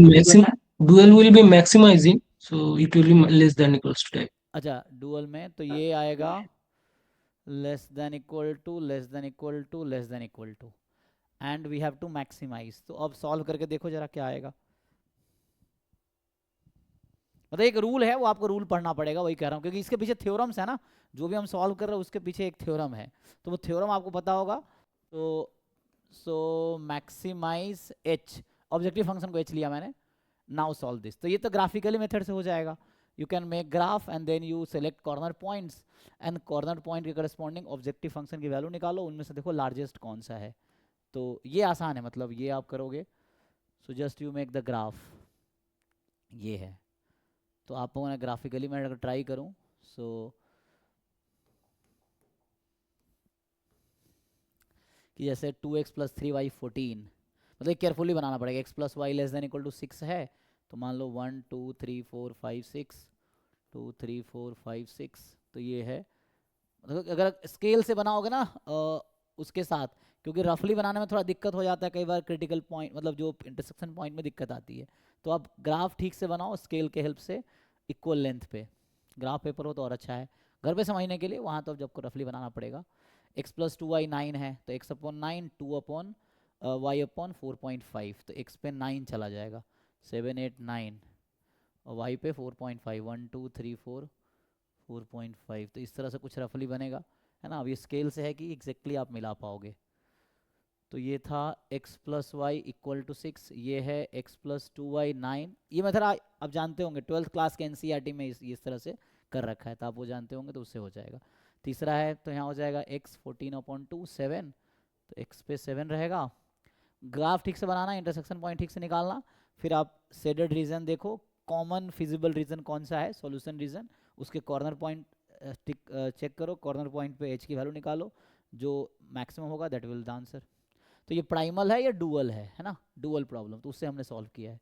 dual will be maximizing, so it will be less than equals to type. अच्छा डुअल में तो ये आएगा less than equal to less than equal to less than equal to, and we have to maximize. तो अब solve करके देखो जरा क्या आएगा, मतलब एक रूल है, वो आपको रूल पढ़ना पड़ेगा, वही कह रहा हूँ, क्योंकि इसके पीछे थ्योरम्स है ना, जो भी हम सॉल्व कर रहे हैं उसके पीछे एक थ्योरम है, तो वो थ्योरम आपको पता होगा। तो सो मैक्सिमाइज h, ऑब्जेक्टिव फंक्शन को h लिया मैंने, नाउ सॉल्व दिस। तो ये तो ग्राफिकली मेथड से हो जाएगा, you can make graph and then you select corner points, and corner point के करस्पॉन्डिंग ऑब्जेक्टिव फंक्शन की वैल्यू निकालो, उनमें से देखो लार्जेस्ट कौन सा है। तो ये आसान है, मतलब ये आप करोगे, so just you make the graph, ये है। तो आपको मैं ग्राफिकली मैं अगर ट्राई करूं, सो कि जैसे 2x + 3y 14, मतलब केयरफुली बनाना पड़ेगा, x + y <= 6 है, तो मान लो 1 2 3 4 5 6 2 3 4 5 6, तो ये है। मतलब अगर स्केल से बनाओगे ना उसके साथ, क्योंकि रफली बनाने में थोड़ा दिक्कत हो जाता है कई बार, क्रिटिकल पॉइंट मतलब जो इंटरसेक्शन पॉइंट में दिक्कत आती है, तो आप ग्राफ ठीक से बनाओ स्केल के हेल्प से, इक्वल लेंथ पे। ग्राफ पेपर हो तो और अच्छा है, घर पे समझने के लिए, वहाँ तो जब को रफली बनाना पड़ेगा। x + 2y 9 है, तो x/9 2/y/4.5, तो x पे 9 चला जाएगा, 7 8 9, और y पे 4.5, 1 2 3 4 4.5, तो इस तरह से कुछ रफली बनेगा, है ना। अब ये स्केल से है कि एग्जैक्टली आप मिला पाओगे। तो ये था x + y = 6, ये है x + 2y 9। ये मेथड आप जानते होंगे, 12th क्लास के एनसीईआरटी में इस तरह से कर रखा है, तो आप वो जानते होंगे, तो उससे हो जाएगा। तीसरा है तो यहाँ हो जाएगा x 14/2 7, तो x पे 7 रहेगा। ग्राफ ठीक से बनाना, इंटरसेक्शन पॉइंट ठीक से निकालना, फिर आप शेडेड रीजन देखो, कॉमन फिजिबल रीजन कौन सा है, सॉल्यूशन रीजन, उसके कॉर्नर पॉइंट चेक करो, कॉर्नर पॉइंट पे h की वैल्यू निकालो, जो मैक्सिमम होगा दैट विल द आंसर। तो ये प्राइमल है या डुअल है ना, डुअल प्रॉब्लम, तो उससे हमने सॉल्व किया है।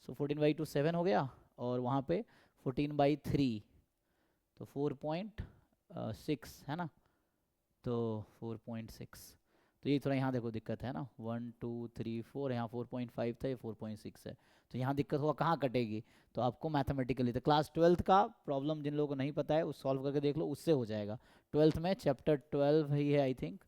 सो 14/2 7 हो गया, और वहाँ पे 14/3 तो 4.6 है ना, तो 4.6। तो ये थोड़ा यहाँ देखो दिक्कत है ना, 1 2 3 4, यहाँ 4.5 था, ये 4.6 है, तो यहाँ दिक्कत होगा, कहाँ कटेगी, तो आपको मैथमेटिकली, तो क्लास 12th का प्रॉब्लम जिन लोगों को नहीं पता है उस सॉल्व करके देख लो, उससे हो जाएगा। 12th में चैप्टर 12 ही है आई थिंक,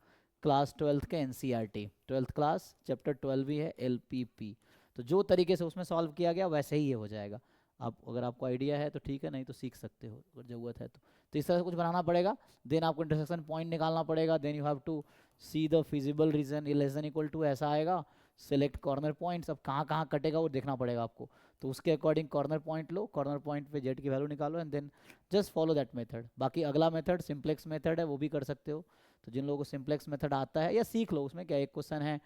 क्लास 12th के NCERT 12th क्लास चैप्टर 12 ही है LPP। तो जो तरीके से उसमें सॉल्व किया गया वैसे ही ये हो जाएगा। आप अगर आपको आइडिया है तो ठीक है, नहीं तो सीख सकते हो अगर ज़रूरत है तो इस तरह से कुछ बनाना पड़ेगा। देन आपको इंटरसेक्शन पॉइंट निकालना पड़ेगा, then you have to see the feasible region, less than equal to ऐसा आएगा, सेलेक्ट कॉर्नर पॉइंट्स, अब कहाँ कहाँ कटेगा वो देखना पड़ेगा आपको, तो उसके अकॉर्डिंग कॉर्नर पॉइंट लो, कॉर्नर पॉइंट पे जेड की वैल्यू निकालो, and then just follow that method. बाकी अगला मेथड सिंप्लेक्स मेथड है, वो भी कर सकते हो। तो जिन लोगों को सिंप्लेक्स मेथड आता है या सीख लो, उसमें क्या एक क्वेश्चन है,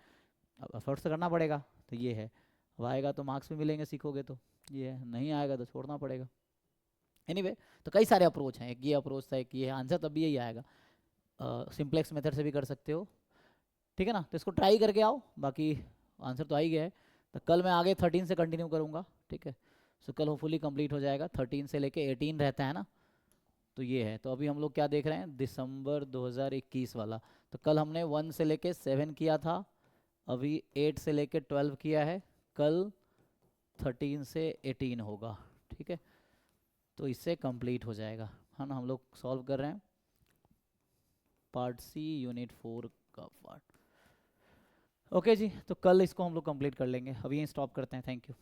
अब एफर्ट्स तो करना पड़ेगा, तो ये है, अब आएगा तो मार्क्स भी मिलेंगे सीखोगे तो, ये है, नहीं आएगा तो छोड़ना पड़ेगा। एनीवे तो कई सारे अप्रोच हैं, एक ये अप्रोच था, एक ये, आंसर तब भी यही आएगा। सिंप्लेक्स मेथड से भी कर सकते हो, ठीक है ना, तो इसको ट्राई करके आओ, बाकी आंसर तो आ ही गया है। तो कल मैं आगे 13 से कंटिन्यू करूँगा, ठीक है। सो कल होपफुली कंप्लीट हो जाएगा, 13 से लेके 18 रहता है ना, तो ये है। तो अभी हम लोग क्या देख रहे हैं, दिसंबर 2021 वाला। तो कल हमने 1 से लेके 7 किया था, अभी 8 से लेके 12 किया है, कल 13 से 18 होगा, ठीक है। तो इससे कंप्लीट हो जाएगा, है ना। हम लोग सॉल्व कर रहे हैं पार्ट C यूनिट 4 का पार्ट। ओके जी, तो कल इसको हम लोग कंप्लीट कर लेंगे, अभी यहीं स्टॉप करते हैं, थैंक यू।